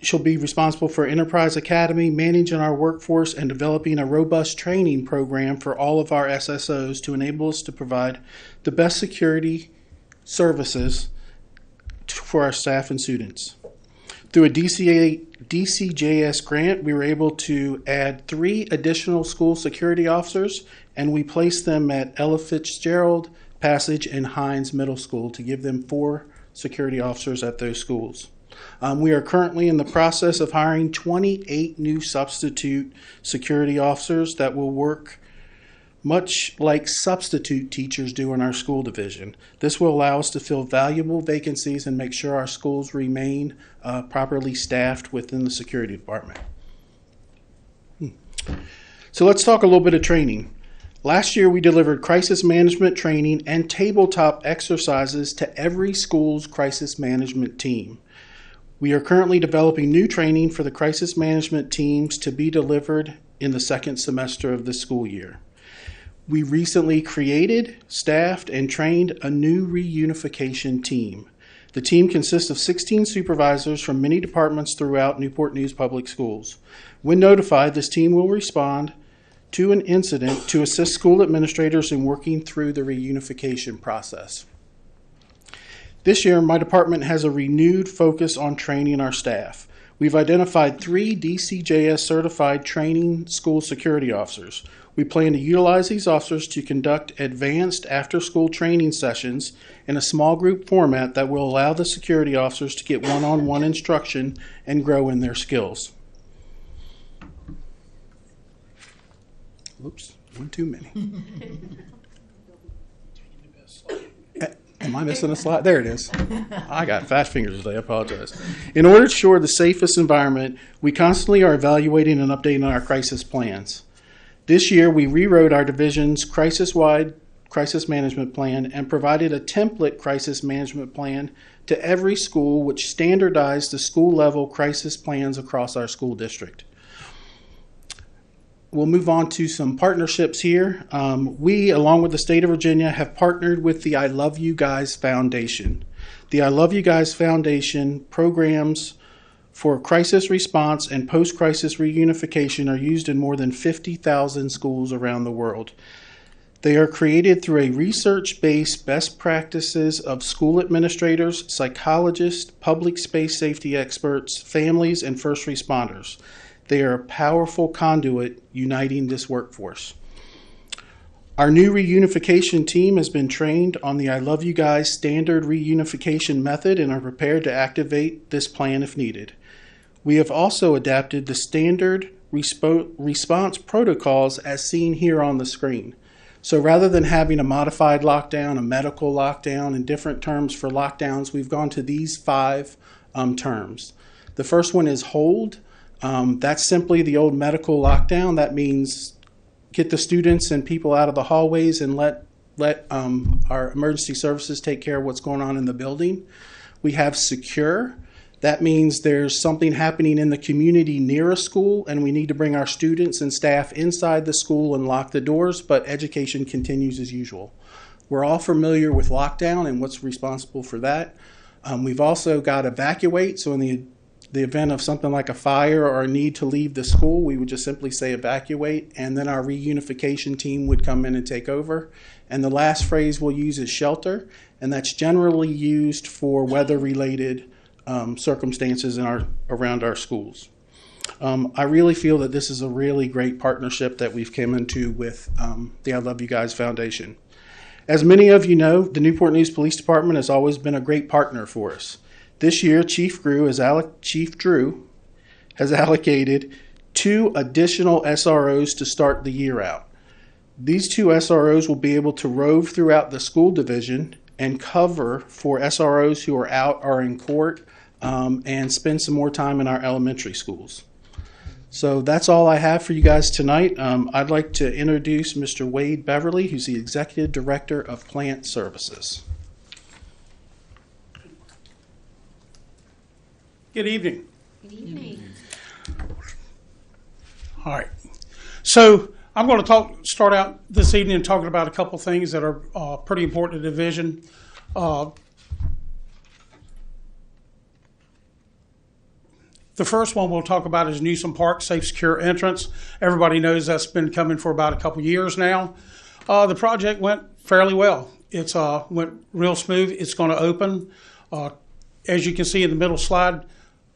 S: She'll be responsible for Enterprise Academy, managing our workforce, and developing a robust training program for all of our SSOs to enable us to provide the best security services for our staff and students. Through a DCJS grant, we were able to add 3 additional school security officers, and we placed them at Ella Fitzgerald, Passage, and Hines Middle School to give them 4 security officers at those schools. We are currently in the process of hiring 28 new substitute security officers that will work much like substitute teachers do in our school division. This will allow us to fill valuable vacancies and make sure our schools remain properly staffed within the security department. So let's talk a little bit of training. Last year, we delivered crisis management training and tabletop exercises to every school's crisis management team. We are currently developing new training for the crisis management teams to be delivered in the second semester of the school year. We recently created, staffed, and trained a new reunification team. The team consists of 16 supervisors from many departments throughout Newport News Public Schools. When notified, this team will respond to an incident to assist school administrators in working through the reunification process. This year, my department has a renewed focus on training our staff. We've identified 3 DCJS certified training school security officers. We plan to utilize these officers to conduct advanced after-school training sessions in a small group format that will allow the security officers to get one-on-one instruction and grow in their skills. Oops, one too many. Am I missing a slide? There it is. I got fast fingers today. I apologize. In order to ensure the safest environment, we constantly are evaluating and updating our crisis plans. This year, we rewrote our division's crisis-wide crisis management plan and provided a template crisis management plan to every school, which standardized the school-level crisis plans across our school district. We'll move on to some partnerships here. We, along with the state of Virginia, have partnered with the I Love You Guys Foundation. The I Love You Guys Foundation programs for crisis response and post-crisis reunification are used in more than 50,000 schools around the world. They are created through a research-based best practices of school administrators, psychologists, public space safety experts, families, and first responders. They are a powerful conduit uniting this workforce. Our new reunification team has been trained on the I Love You Guys standard reunification method and are prepared to activate this plan if needed. We have also adapted the standard response protocols as seen here on the screen. So rather than having a modified lockdown, a medical lockdown, and different terms for lockdowns, we've gone to these 5 terms. The first one is hold. That's simply the old medical lockdown. That means get the students and people out of the hallways and let our emergency services take care of what's going on in the building. We have secure. That means there's something happening in the community near a school and we need to bring our students and staff inside the school and lock the doors, but education continues as usual. We're all familiar with lockdown and what's responsible for that. We've also got evacuate. So in the event of something like a fire or a need to leave the school, we would just simply say evacuate, and then our reunification team would come in and take over. And the last phrase we'll use is shelter, and that's generally used for weather-related circumstances around our schools. I really feel that this is a really great partnership that we've come into with the I Love You Guys Foundation. As many of you know, the Newport News Police Department has always been a great partner for us. This year, Chief Drew has allocated 2 additional SROs to start the year out. These 2 SROs will be able to rove throughout the school division and cover for SROs who are out or in court and spend some more time in our elementary schools. So that's all I have for you guys tonight. I'd like to introduce Mr. Wade Beverly, who's the Executive Director of Plant Services.
T: Good evening.
A: Good evening.
T: All right. So I'm going to start out this evening talking about a couple things that are pretty important to the division. The first one we'll talk about is Newsom Park Safe Secure Entrance. Everybody knows that's been coming for about a couple years now. The project went fairly well. It's went real smooth. It's going to open. As you can see in the middle slide,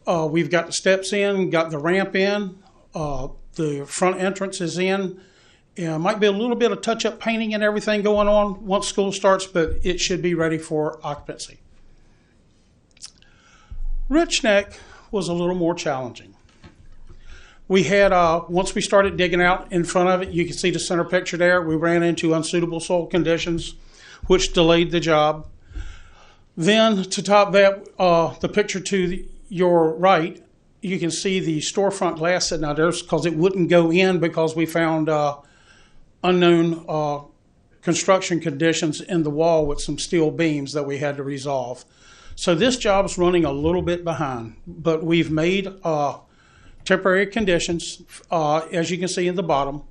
T: we've got the steps in, got the ramp in, the front entrance is in. Might be a little bit of touch-up painting and everything going on once school starts, but it should be ready for occupancy. Rich Neck was a little more challenging. We had, once we started digging out in front of it, you can see the center picture there, we ran into unsuitable soil conditions, which delayed the job. Then to top that, the picture to your right, you can see the storefront glass sitting out there because it wouldn't go in because we found unknown construction conditions in the wall with some steel beams that we had to resolve. So this job's running a little bit behind, but we've made temporary conditions, as you can see in the bottom.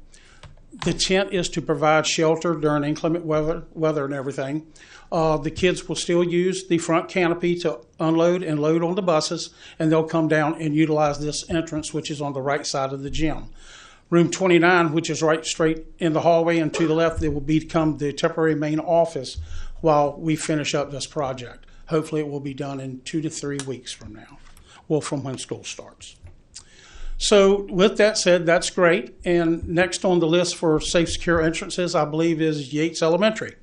T: The tent is to provide shelter during inclement weather and everything. The kids will still use the front canopy to unload and load on the buses, and they'll come down and utilize this entrance, which is on the right side of the gym. Room 29, which is right straight in the hallway, and to the left, it will become the temporary main office while we finish up this project. Hopefully it will be done in 2 to 3 weeks from now, well, from when school starts. So with that said, that's great. And next on the list for safe, secure entrances, I believe, is Yates Elementary.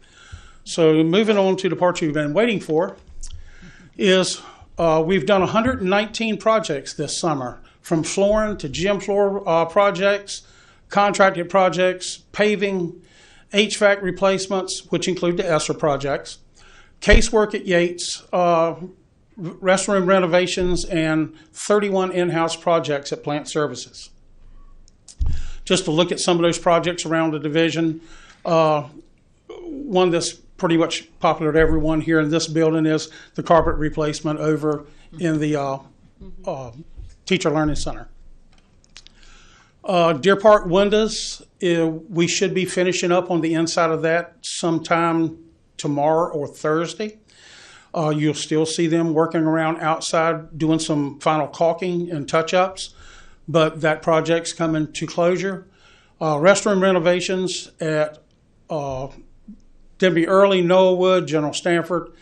T: So moving on to the part you've been waiting for is we've done 119 projects this summer, from flooring to gym floor projects, contracted projects, paving, HVAC replacements, which include the ESSER projects, casework at Yates, restroom renovations, and 31 in-house projects at Plant Services. Just to look at some of those projects around the division, one that's pretty much popular to everyone here in this building is the carpet replacement over in the Teacher Learning Center. Deer Park windows, we should be finishing up on the inside of that sometime tomorrow or Thursday. You'll still see them working around outside doing some final caulking and touch-ups, but that project's coming to closure. Restroom renovations at Denby Early, Noah Wood, General Stanford,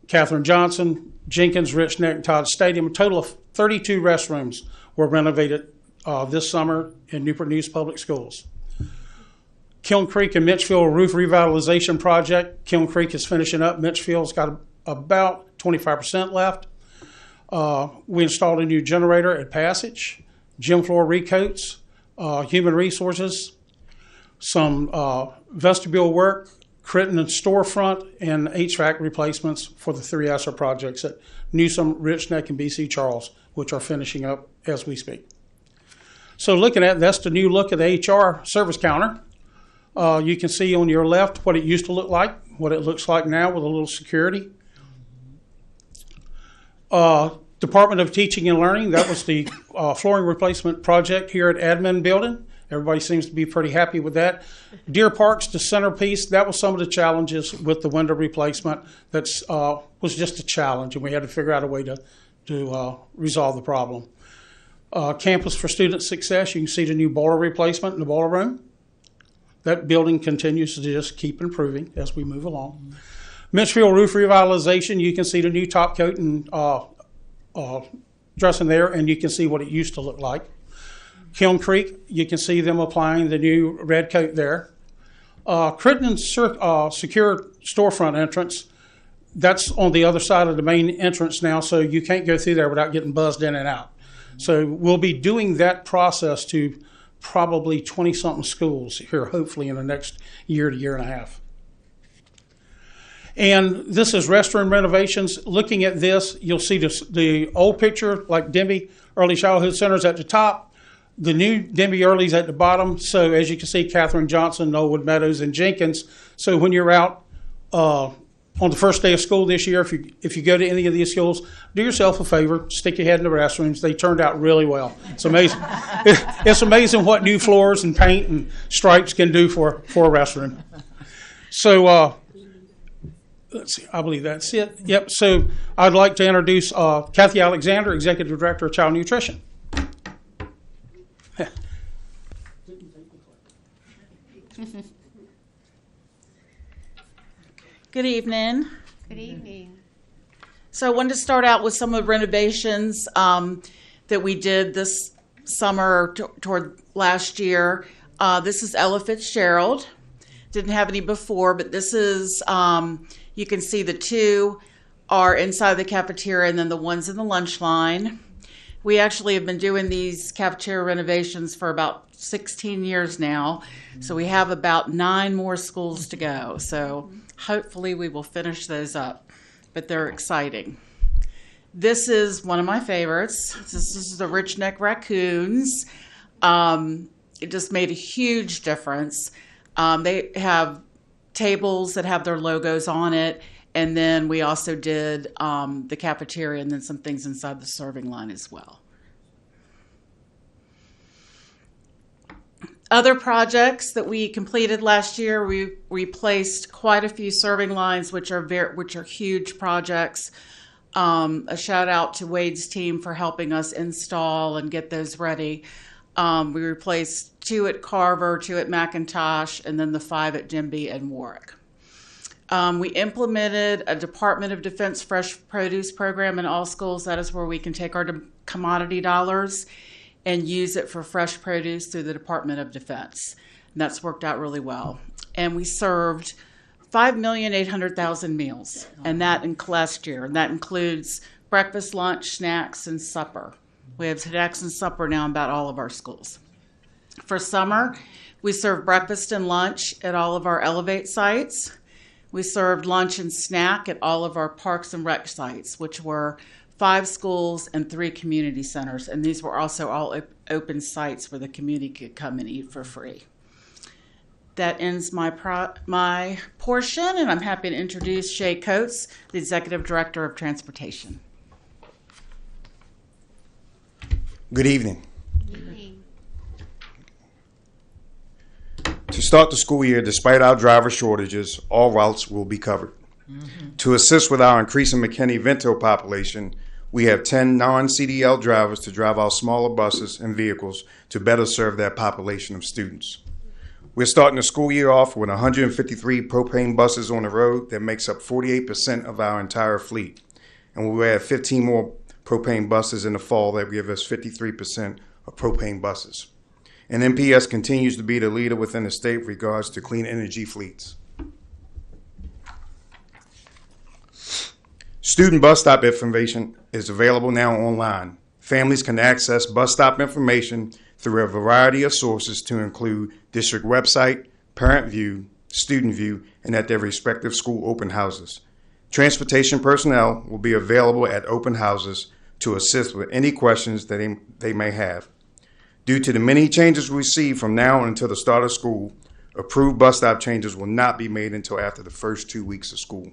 T: Catherine Johnson, Jenkins, Rich Neck, and Todd Stadium. A total of 32 restrooms were renovated this summer in Newport News Public Schools. Kiln Creek and Mitchfield roof revitalization project. Kiln Creek is finishing up. Mitchfield's got about 25% left. We installed a new generator at Passage, gym floor recoats, human resources, some vestibule work, Critton and storefront, and HVAC replacements for the 3 ESSER projects at Newsom, Rich Neck, and BC Charles, which are finishing up as we speak. So looking at that's the new look at the HR service counter. You can see on your left what it used to look like, what it looks like now with a little security. Department of Teaching and Learning, that was the flooring replacement project here at Admin Building. Everybody seems to be pretty happy with that. Deer Park's the centerpiece. That was some of the challenges with the window replacement. That was just a challenge, and we had to figure out a way to resolve the problem. Campus for Student Success, you can see the new boiler replacement in the boiler room. That building continues to just keep improving as we move along. Mitchfield roof revitalization, you can see the new top coat and dressing there, and you can see what it used to look like. Kiln Creek, you can see them applying the new red coat there. Critton secure storefront entrance, that's on the other side of the main entrance now, so you can't go through there without getting buzzed in and out. So we'll be doing that process to probably 20-something schools here, hopefully in the next year to year and a half. And this is restroom renovations. Looking at this, you'll see the old picture, like Denby Early Childhood Centers at the top. The new Denby Early's at the bottom. So as you can see, Catherine Johnson, Knollwood Meadows, and Jenkins. So when you're out on the first day of school this year, if you go to any of these schools, do yourself a favor, stick your head in the restrooms. They turned out really well. It's amazing. It's amazing what new floors and paint and stripes can do for a restroom. So let's see, I believe that's it. Yep, so I'd like to introduce Kathy Alexander, Executive Director of Child Nutrition.
N: Good evening.
A: Good evening.
N: So I wanted to start out with some of the renovations that we did this summer toward last year. This is Ella Fitzgerald. Didn't have any before, but this is, you can see the two are inside the cafeteria and then the ones in the lunch line. We actually have been doing these cafeteria renovations for about 16 years now, so we have about 9 more schools to go. So hopefully we will finish those up, but they're exciting. This is one of my favorites. This is the Rich Neck Raccoons. It just made a huge difference. They have tables that have their logos on it, and then we also did the cafeteria and then some things inside the serving line as well. Other projects that we completed last year, we replaced quite a few serving lines, which are huge projects. A shout out to Wade's team for helping us install and get those ready. We replaced 2 at Carver, 2 at McIntosh, and then the 5 at Denby and Warwick. We implemented a Department of Defense fresh produce program in all schools. That is where we can take our commodity dollars and use it for fresh produce through the Department of Defense. And that's worked out really well. And we served 5,800,000 meals, and that in last year. And that includes breakfast, lunch, snacks, and supper. We have snacks and supper now in about all of our schools. For summer, we serve breakfast and lunch at all of our Elevate sites. We served lunch and snack at all of our Parks and Rec sites, which were 5 schools and 3 community centers. And these were also all open sites where the community could come and eat for free. That ends my portion, and I'm happy to introduce Shay Coates, the Executive Director of Transportation.
U: Good evening. To start the school year, despite our driver shortages, all routes will be covered. To assist with our increasing McKinney-Vento population, we have 10 non-CDL drivers to drive our smaller buses and vehicles to better serve that population of students. We're starting the school year off with 153 propane buses on the road. That makes up 48% of our entire fleet. And we'll add 15 more propane buses in the fall that give us 53% of propane buses. And MPS continues to be the leader within the state with regards to clean energy fleets. Student bus stop information is available now online. Families can access bus stop information through a variety of sources to include district website, parent view, student view, and at their respective school open houses. Transportation personnel will be available at open houses to assist with any questions that they may have. Due to the many changes we receive from now until the start of school, approved bus stop changes will not be made until after the first 2 weeks of school.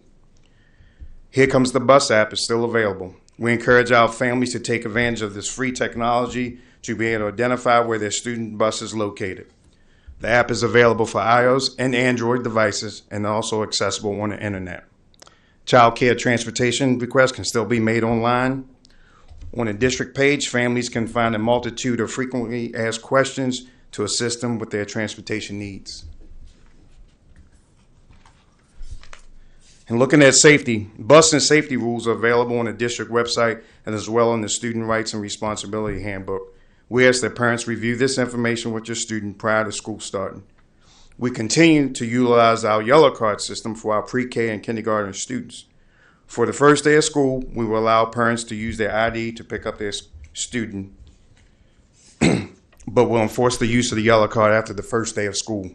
U: Here Comes the Bus app is still available. We encourage our families to take advantage of this free technology to be able to identify where their student bus is located. The app is available for iOS and Android devices and also accessible on the internet. Child care transportation requests can still be made online. On the district page, families can find a multitude of frequently asked questions to assist them with their transportation needs. And looking at safety, bus and safety rules are available on the district website and as well in the Student Rights and Responsibility Handbook. We ask that parents review this information with your student prior to school starting. We continue to utilize our yellow card system for our pre-K and kindergarten students. For the first day of school, we will allow parents to use their ID to pick up their student, but will enforce the use of the yellow card after the first day of school.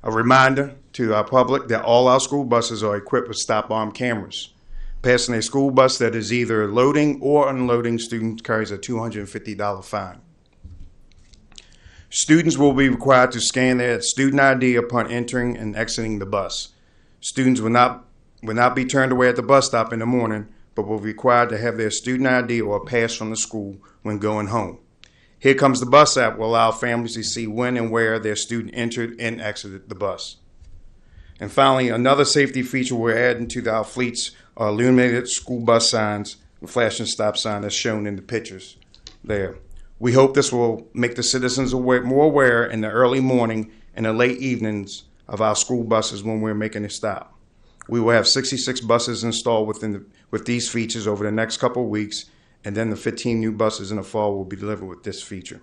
U: A reminder to our public that all our school buses are equipped with stop arm cameras. Passing a school bus that is either loading or unloading students carries a $250 fine. Students will be required to scan their student ID upon entering and exiting the bus. Students will not be turned away at the bus stop in the morning, but will be required to have their student ID or a pass from the school when going home. Here Comes the Bus app will allow families to see when and where their student entered and exited the bus. And finally, another safety feature we're adding to our fleets are illuminated school bus signs with flashing stop sign as shown in the pictures there. We hope this will make the citizens more aware in the early morning and the late evenings of our school buses when we're making a stop. We will have 66 buses installed with these features over the next couple of weeks, and then the 15 new buses in the fall will be delivered with this feature.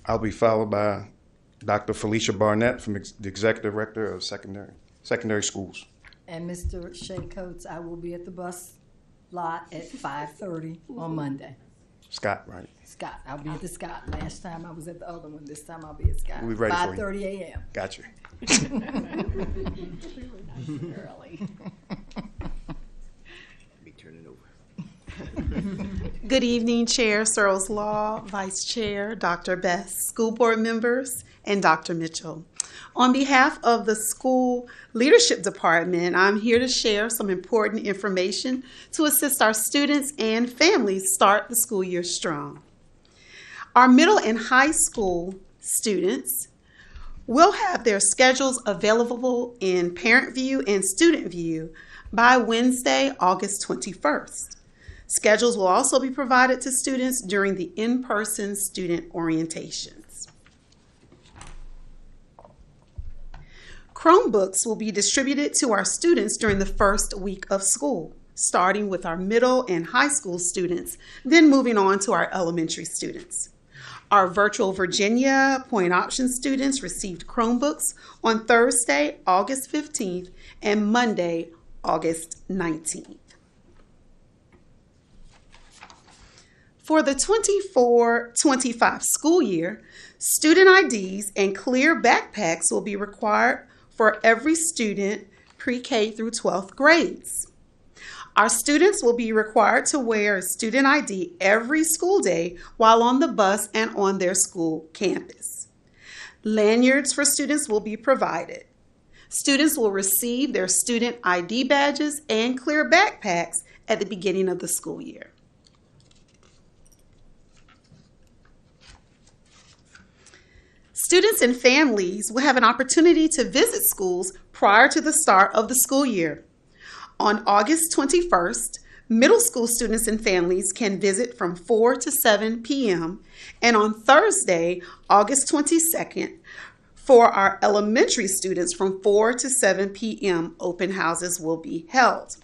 U: I'll be followed by Dr. Felicia Barnett, from the Executive Director of Secondary Schools.
O: And Mr. Shea Coates, I will be at the bus lot at 5:30 on Monday.
U: Scott, right?
O: Scott, I'll be at the Scott. Last time I was at the other one. This time I'll be at Scott.
U: We're ready for you.
O: 5:30 a.m.
U: Gotcha.
O: Early.
U: Be turning over.
C: Good evening, Chair Searles Law, Vice Chair Dr. Best, school board members, and Dr. Mitchell. On behalf of the School Leadership Department, I'm here to share some important information to assist our students and families start the school year strong. Our middle and high school students will have their schedules available in Parent View and Student View by Wednesday, August 21st. Schedules will also be provided to students during the in-person student orientations. Chromebooks will be distributed to our students during the first week of school, starting with our middle and high school students, then moving on to our elementary students. Our Virtual Virginia Point Option students received Chromebooks on Thursday, August 15th, and Monday, August 19th. For the 24-25 school year, student IDs and clear backpacks will be required for every student pre-K through 12th grades. Our students will be required to wear a student ID every school day while on the bus and on their school campus. Lanyards for students will be provided. Students will receive their student ID badges and clear backpacks at the beginning of the school year. Students and families will have an opportunity to visit schools prior to the start of the school year. On August 21st, middle school students and families can visit from 4 to 7 p.m. And on Thursday, August 22nd, for our elementary students from 4 to 7 p.m., open houses will be held.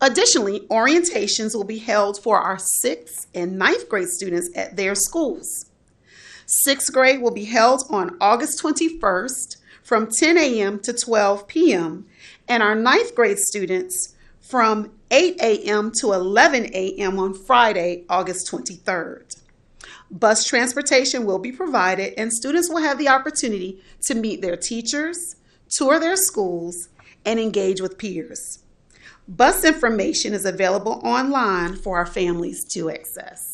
C: Additionally, orientations will be held for our 6th and 9th grade students at their schools. 6th grade will be held on August 21st from 10 a.m. to 12 p.m. and our 9th grade students from 8 a.m. to 11 a.m. on Friday, August 23rd. Bus transportation will be provided and students will have the opportunity to meet their teachers, tour their schools, and engage with peers. Bus information is available online for our families to access.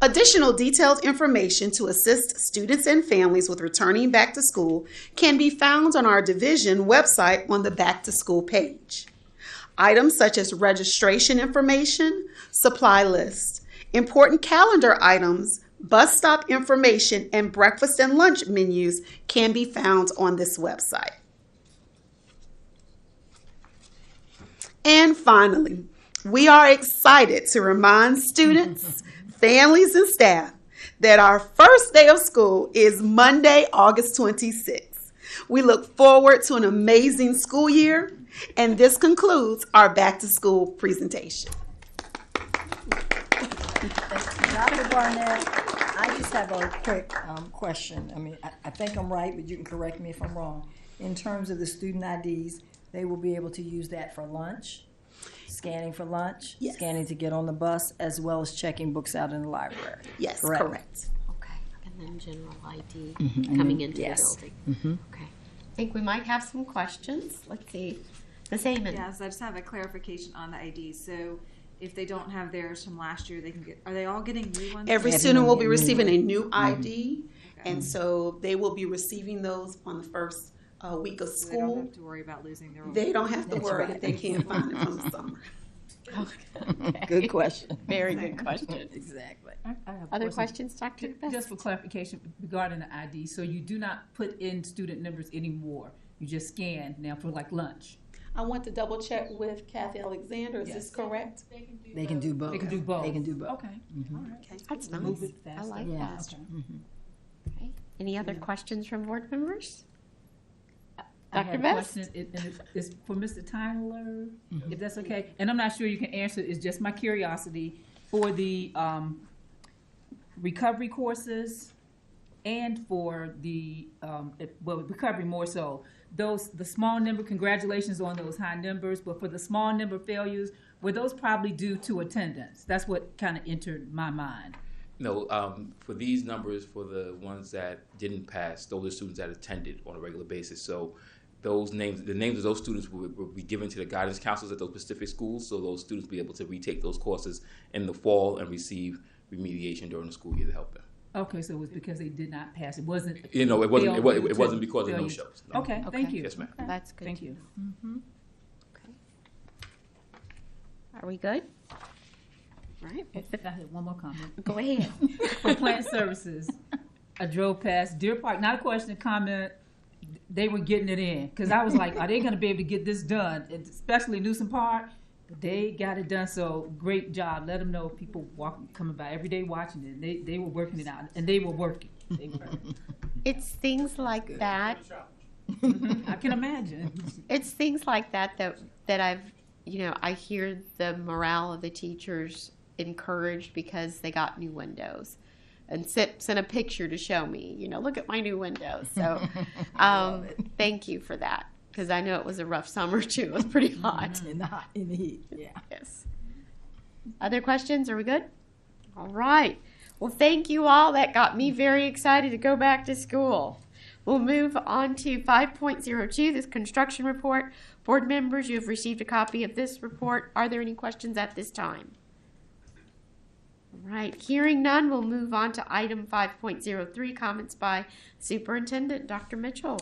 C: Additional detailed information to assist students and families with returning back to school can be found on our division website on the Back to School page. Items such as registration information, supply lists, important calendar items, bus stop information, and breakfast and lunch menus can be found on this website. And finally, we are excited to remind students, families, and staff that our first day of school is Monday, August 26th. We look forward to an amazing school year, and this concludes our back to school presentation.
O: Dr. Barnett, I just have a quick question. I mean, I think I'm right, but you can correct me if I'm wrong. In terms of the student IDs, they will be able to use that for lunch? Scanning for lunch, yes. Scanning to get on the bus, as well as checking books out in the library.
C: Yes, correct.
A: Okay, and then general ID coming into the building. Okay, I think we might have some questions. Let's see. Ms. Amon.
M: Yes, I just have a clarification on the ID. So if they don't have theirs from last year, they can get, are they all getting new ones?
C: Every student will be receiving a new ID, and so they will be receiving those on the first week of
M: So they don't
C: school.
M: have to worry about losing their own.
C: They don't have to
M: That's
C: worry
M: right.
C: if they can't find it from the summer.
O: Good question.
A: Very good question.
O: Exactly.
K: I have a
A: Other
K: question.
A: questions, Dr. Best?
K: Just for clarification regarding the ID, so you do not put in student numbers anymore. You just scan now for like lunch.
C: I want to double check with Kathy Alexander. Is this correct?
O: They can do both.
K: They can do both.
O: They can do both.
K: Okay. All right.
A: That's
K: Move
A: nice.
K: it
A: I
K: faster.
A: like
O: Yeah.
A: that.
K: Okay.
A: Okay. Any other questions from board members?
K: I
A: Dr.
K: have a
A: Best?
K: question, and it's for Mr. Tyler, if that's okay. And I'm not sure you can answer, it's just my curiosity. For the recovery courses and for the, recovery more so, the small number, congratulations on those high numbers, but for the small number of failures, were those probably due to attendance? That's what kind of entered my mind.
R: No, for these numbers, for the ones that didn't pass, those are students that attended on a regular basis. So those names, the names of those students will be given to the guidance counselors at those specific schools, so those students will be able to retake those courses in the fall and receive remediation during the school year to help them.
K: Okay, so it was because they did not pass. It wasn't.
R: It wasn't. It
K: failure
R: wasn't
K: to
R: because of
K: failure.
R: no-shows. No.
K: Okay, thank you.
R: Yes, ma'am.
A: That's good.
K: Thank you.
A: Okay. Are we good?
K: Right. I had one more comment.
A: Go ahead.
K: For plant services, I drove past Deer Park. Not a question, a comment. They were getting it in because I was like, are they going to be able to get this done? And especially Newsom Park, they got it done. So great job. Let them know people coming by every day watching it. They were working it out, and they were working. They were.
A: It's things like that.
K: I can imagine.
A: It's things like that I've, I hear the morale of the teachers encouraged because they got new windows and sent a picture to show me, look at my new windows. So thank you for that because I know it was a rough summer too. It was pretty hot.
O: In the heat, yeah.
A: Yes. Other questions? Are we good? All right. Well, thank you all. That got me very excited to go back to school. We'll move on to 5.02, this construction report. Board members, you have received a copy of this report. Are there any questions at this time? All right, hearing none, we'll move on to item 5.03, comments by Superintendent Dr. Mitchell.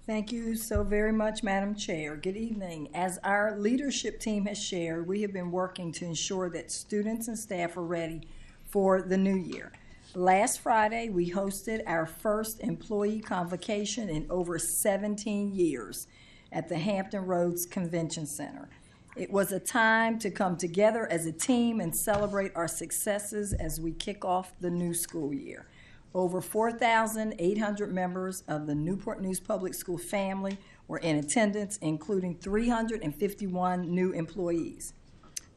O: Thank you so very much, Madam Chair. Good evening. As our leadership team has shared, we have been working to ensure that students and staff are ready for the new year. Last Friday, we hosted our first employee convocation in over 17 years at the Hampton Roads Convention Center. It was a time to come together as a team and celebrate our successes as we kick off the new school year. Over 4,800 members of the Newport News Public School family were in attendance, including 351 new employees.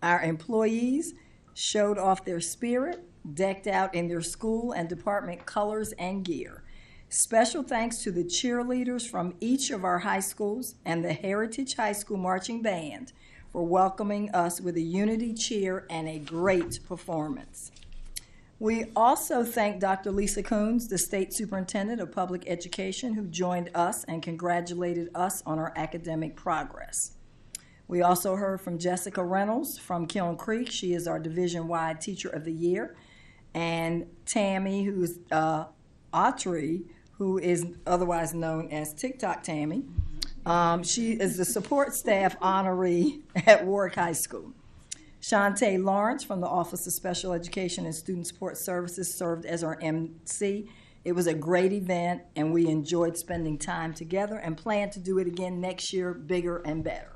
O: Our employees showed off their spirit, decked out in their school and department colors and gear. Special thanks to the cheerleaders from each of our high schools and the Heritage High School Marching Band for welcoming us with a unity cheer and a great performance. We also thank Dr. Lisa Coons, the State Superintendent of Public Education, who joined us and congratulated us on our academic progress. We also heard from Jessica Reynolds from Kiln Creek. She is our division-wide Teacher of the Year. And Tammy, who's Autry, who is otherwise known as TikTok Tammy. She is the support staff honoree at Warwick High School. Shantae Lawrence from the Office of Special Education and Student Support Services served as our MC. It was a great event, and we enjoyed spending time together and plan to do it again next year, bigger and better.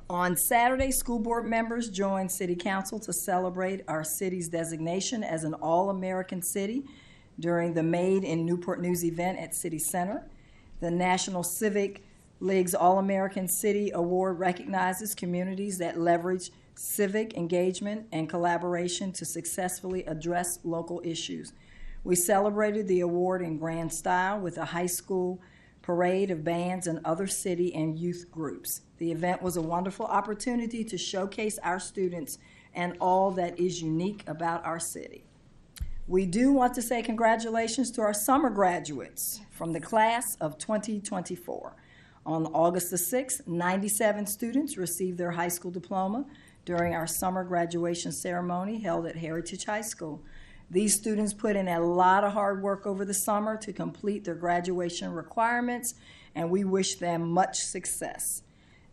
O: On Saturday, school board members joined City Council to celebrate our city's designation as an All-American City during the Made in Newport News event at City Center. The National Civic League's All-American City Award recognizes communities that leverage civic engagement and collaboration to successfully address local issues. We celebrated the award in grand style with a high school parade of bands and other city and youth groups. The event was a wonderful opportunity to showcase our students and all that is unique about our city. We do want to say congratulations to our summer graduates from the class of 2024. On August the 6th, 97 students received their high school diploma during our summer graduation ceremony held at Heritage High School. These students put in a lot of hard work over the summer to complete their graduation requirements, and we wish them much success.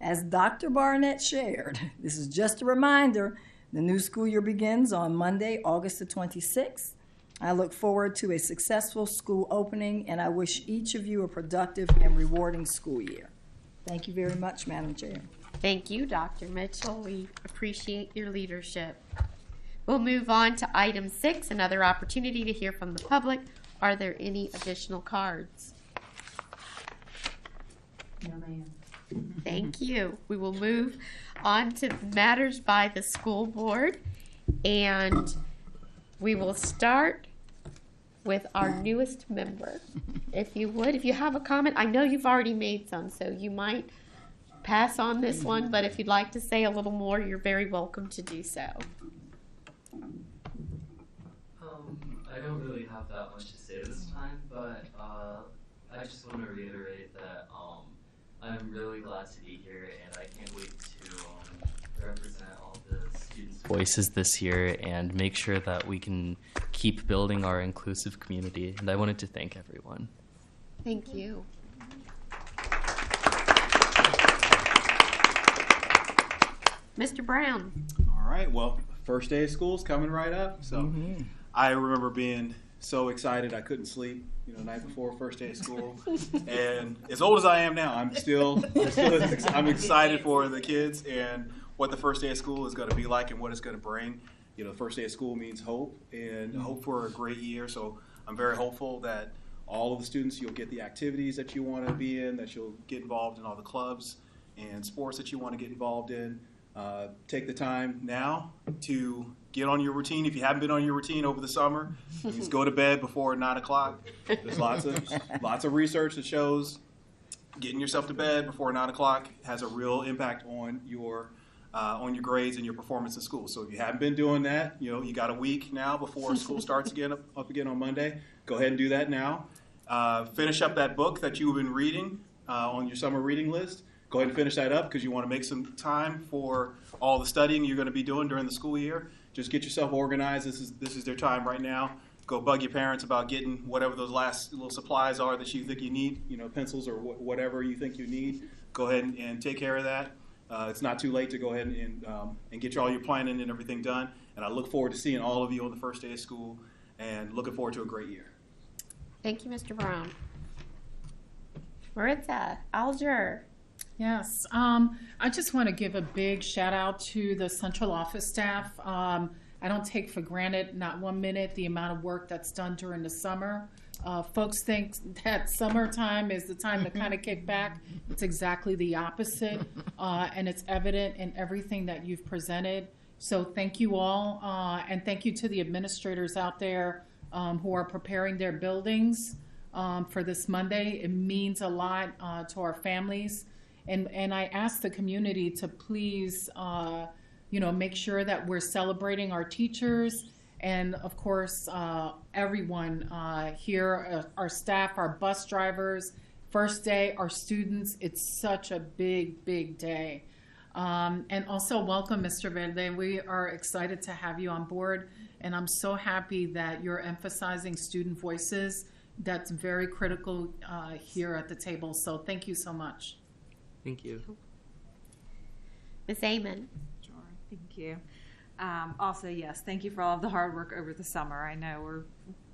O: As Dr. Barnett shared, this is just a reminder, the new school year begins on Monday, August the 26th. I look forward to a successful school opening, and I wish each of you a productive and rewarding school year. Thank you very much, Madam Chair.
A: Thank you, Dr. Mitchell. We appreciate your leadership. We'll move on to item 6, another opportunity to hear from the public. Are there any additional cards?
K: No, ma'am.
A: Thank you. We will move on to matters by the school board, and we will start with our newest member. If you would, if you have a comment, I know you've already made some, so you might pass on this one, but if you'd like to say a little more, you're very welcome to do so.
D: I don't really have that much to say this time, but I just want to reiterate that I'm really glad to be here, and I can't wait to represent all the students' voices this year and make sure that we can keep building our inclusive community. And I wanted to thank everyone.
A: Thank you. Mr. Brown.
V: All right, well, first day of school's coming right up. So I remember being so excited I couldn't sleep, the night before first day of school. And as old as I am now, I'm excited for the kids and what the first day of school is going to be like and what it's going to bring. The first day of school means hope and hope for a great year. So I'm very hopeful that all of the students, you'll get the activities that you want to be in, that you'll get involved in all the clubs and sports that you want to get involved in. Take the time now to get on your routine. If you haven't been on your routine over the summer, just go to bed before 9 o'clock. There's lots of research that shows getting yourself to bed before 9 o'clock has a real impact on your grades and your performance in school. So if you haven't been doing that, you got a week now before school starts again up again on Monday. Go ahead and do that now. Finish up that book that you've been reading on your summer reading list. Go ahead and finish that up because you want to make some time for all the studying you're going to be doing during the school year. Just get yourself organized. This is their time right now. Go bug your parents about getting whatever those last little supplies are that you think you need, pencils or whatever you think you need. Go ahead and take care of that. It's not too late to go ahead and get all your planning and everything done. And I look forward to seeing all of you on the first day of school and looking forward to a great year.
A: Thank you, Mr. Brown. Maritza, Alger.
W: Yes, I just want to give a big shout out to the central office staff. I don't take for granted, not 1 minute, the amount of work that's done during the summer. Folks think that summertime is the time to kind of kick back. It's exactly the opposite, and it's evident in everything that you've presented. So thank you all, and thank you to the administrators out there who are preparing their buildings for this Monday. It means a lot to our families. And I ask the community to please, make sure that we're celebrating our teachers and, of course, everyone here, our staff, our bus drivers, first day, our students. It's such a big, big day. And also welcome, Mr. Verde. We are excited to have you on board, and I'm so happy that you're emphasizing student voices. That's very critical here at the table. So thank you so much.
D: Thank you.
A: Ms. Amon.
X: Sure, thank you. Also, yes, thank you for all of the hard work over the summer. I know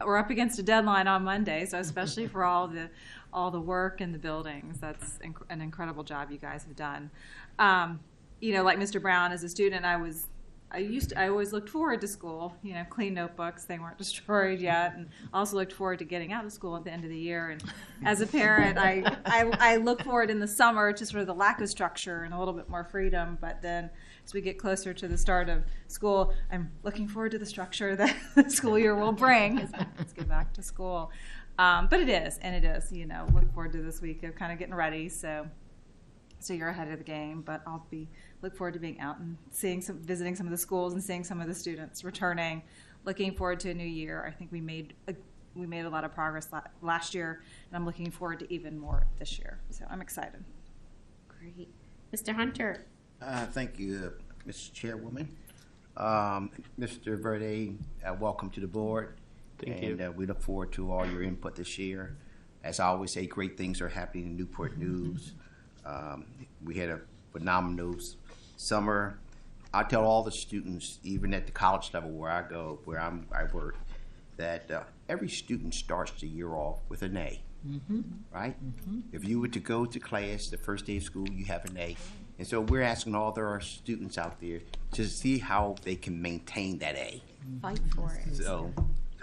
X: we're up against a deadline on Monday, so especially for all the work in the buildings, that's an incredible job you guys have done. Like Mr. Brown, as a student, I always looked forward to school. Clean notebooks, they weren't destroyed yet, and also looked forward to getting out of school at the end of the year. And as a parent, I look forward in the summer to sort of the lack of structure and a little bit more freedom. But then, as we get closer to the start of school, I'm looking forward to the structure that the school year will bring. Let's get back to school. But it is. Look forward to this week of kind of getting ready. So you're ahead of the game, but I'll look forward to being out and visiting some of the schools and seeing some of the students returning. Looking forward to a new year. I think we made a lot of progress last year, and I'm looking forward to even more this year. So I'm excited.
A: Great. Mr. Hunter.
F: Thank you, Mr. Chairwoman. Mr. Verde, welcome to the board.
R: Thank you.
F: And we look forward to all your input this year. As I always say, great things are happening in Newport News. We had a phenomenal summer. I tell all the students, even at the college level where I go, I work, that every student starts the year off with an A, right? If you were to go to class the first day of school, you have an A. And so we're asking all our students out there to see how they can maintain that A.
A: Fight for it.
F: So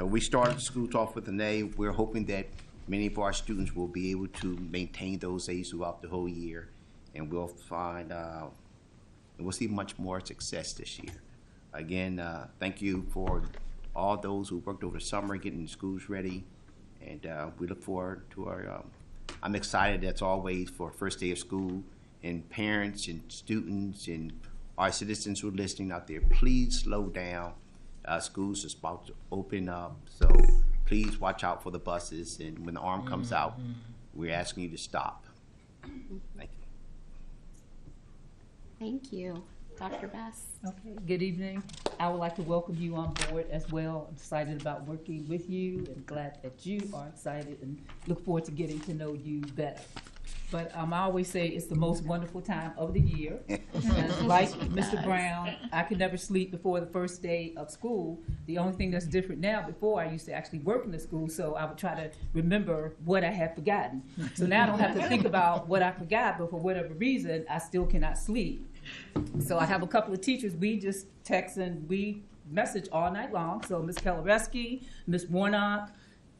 F: we started the school off with an A. We're hoping that many of our students will be able to maintain those A's throughout the whole year, and we'll see much more success this year. Again, thank you for all those who worked over the summer getting the schools ready, and we look forward to our. I'm excited as always for first day of school, and parents and students and our citizens who are listening out there, please slow down. Schools are about to open up, so please watch out for the buses, and when the arm comes out, we're asking you to stop. Thank you.
A: Thank you. Dr. Bess.
K: Okay, good evening. I would like to welcome you on board as well. I'm excited about working with you and glad that you are excited and look forward to getting to know you better. But I always say it's the most wonderful time of the year. And like Mr. Brown, I could never sleep before the first day of school. The only thing that's different now, before I used to actually work in the school, so I would try to remember what I had forgotten. So now I don't have to think about what I forgot, but for whatever reason, I still cannot sleep. So I have a couple of teachers, we just text and we message all night long. So Ms. Kalareski, Ms. Warnock,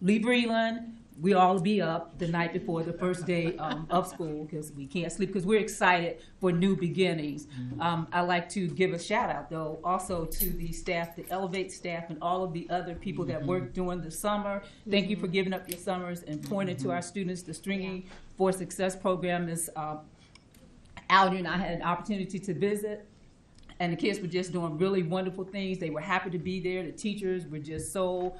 K: Lee Breland, we all be up the night before the first day of school because we can't sleep because we're excited for new beginnings. I'd like to give a shout out though also to the staff, the Elevate staff and all of the other people that worked during the summer. Thank you for giving up your summers and pointing to our students. The Stringing for Success program is out and I had an opportunity to visit. And the kids were just doing really wonderful things. They were happy to be there. The teachers were just so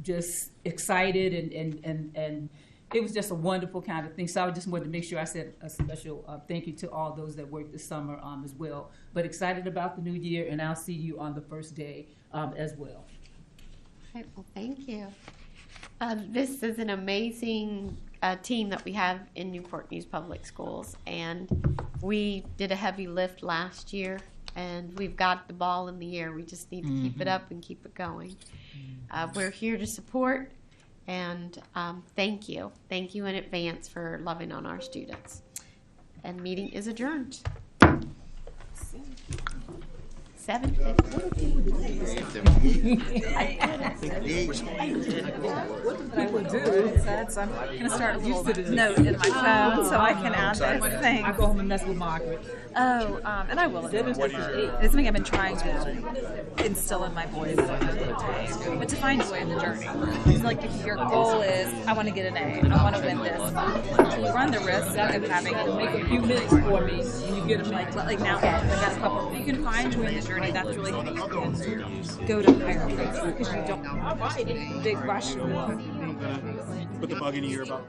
K: just excited and it was just a wonderful kind of thing. So I just wanted to make sure I said a special thank you to all those that worked this summer as well. But excited about the new year, and I'll see you on the first day as well.
A: Right, well, thank you. This is an amazing team that we have in Newport News Public Schools, and we did a heavy lift last year, and we've got the ball in the air. We just need to keep it up and keep it going. We're here to support, and thank you. Thank you in advance for loving on our students. And meeting is adjourned. 7:50.
X: What I would do is I'm going to start a little note in my phone so I can add those things.
K: I go home and mess with Margaret.
X: Oh, and I will. It's something I've been trying to instill in my boys but to find joy in the journey. It's like if your goal is, I want to get an A, I want to win this, you run the risk of having to make a few minutes for me when you get them like now. I got a couple. You can find joy in the journey. That's really how you can go to higher heights because you don't big rush.
V: Put the bug in your ear about.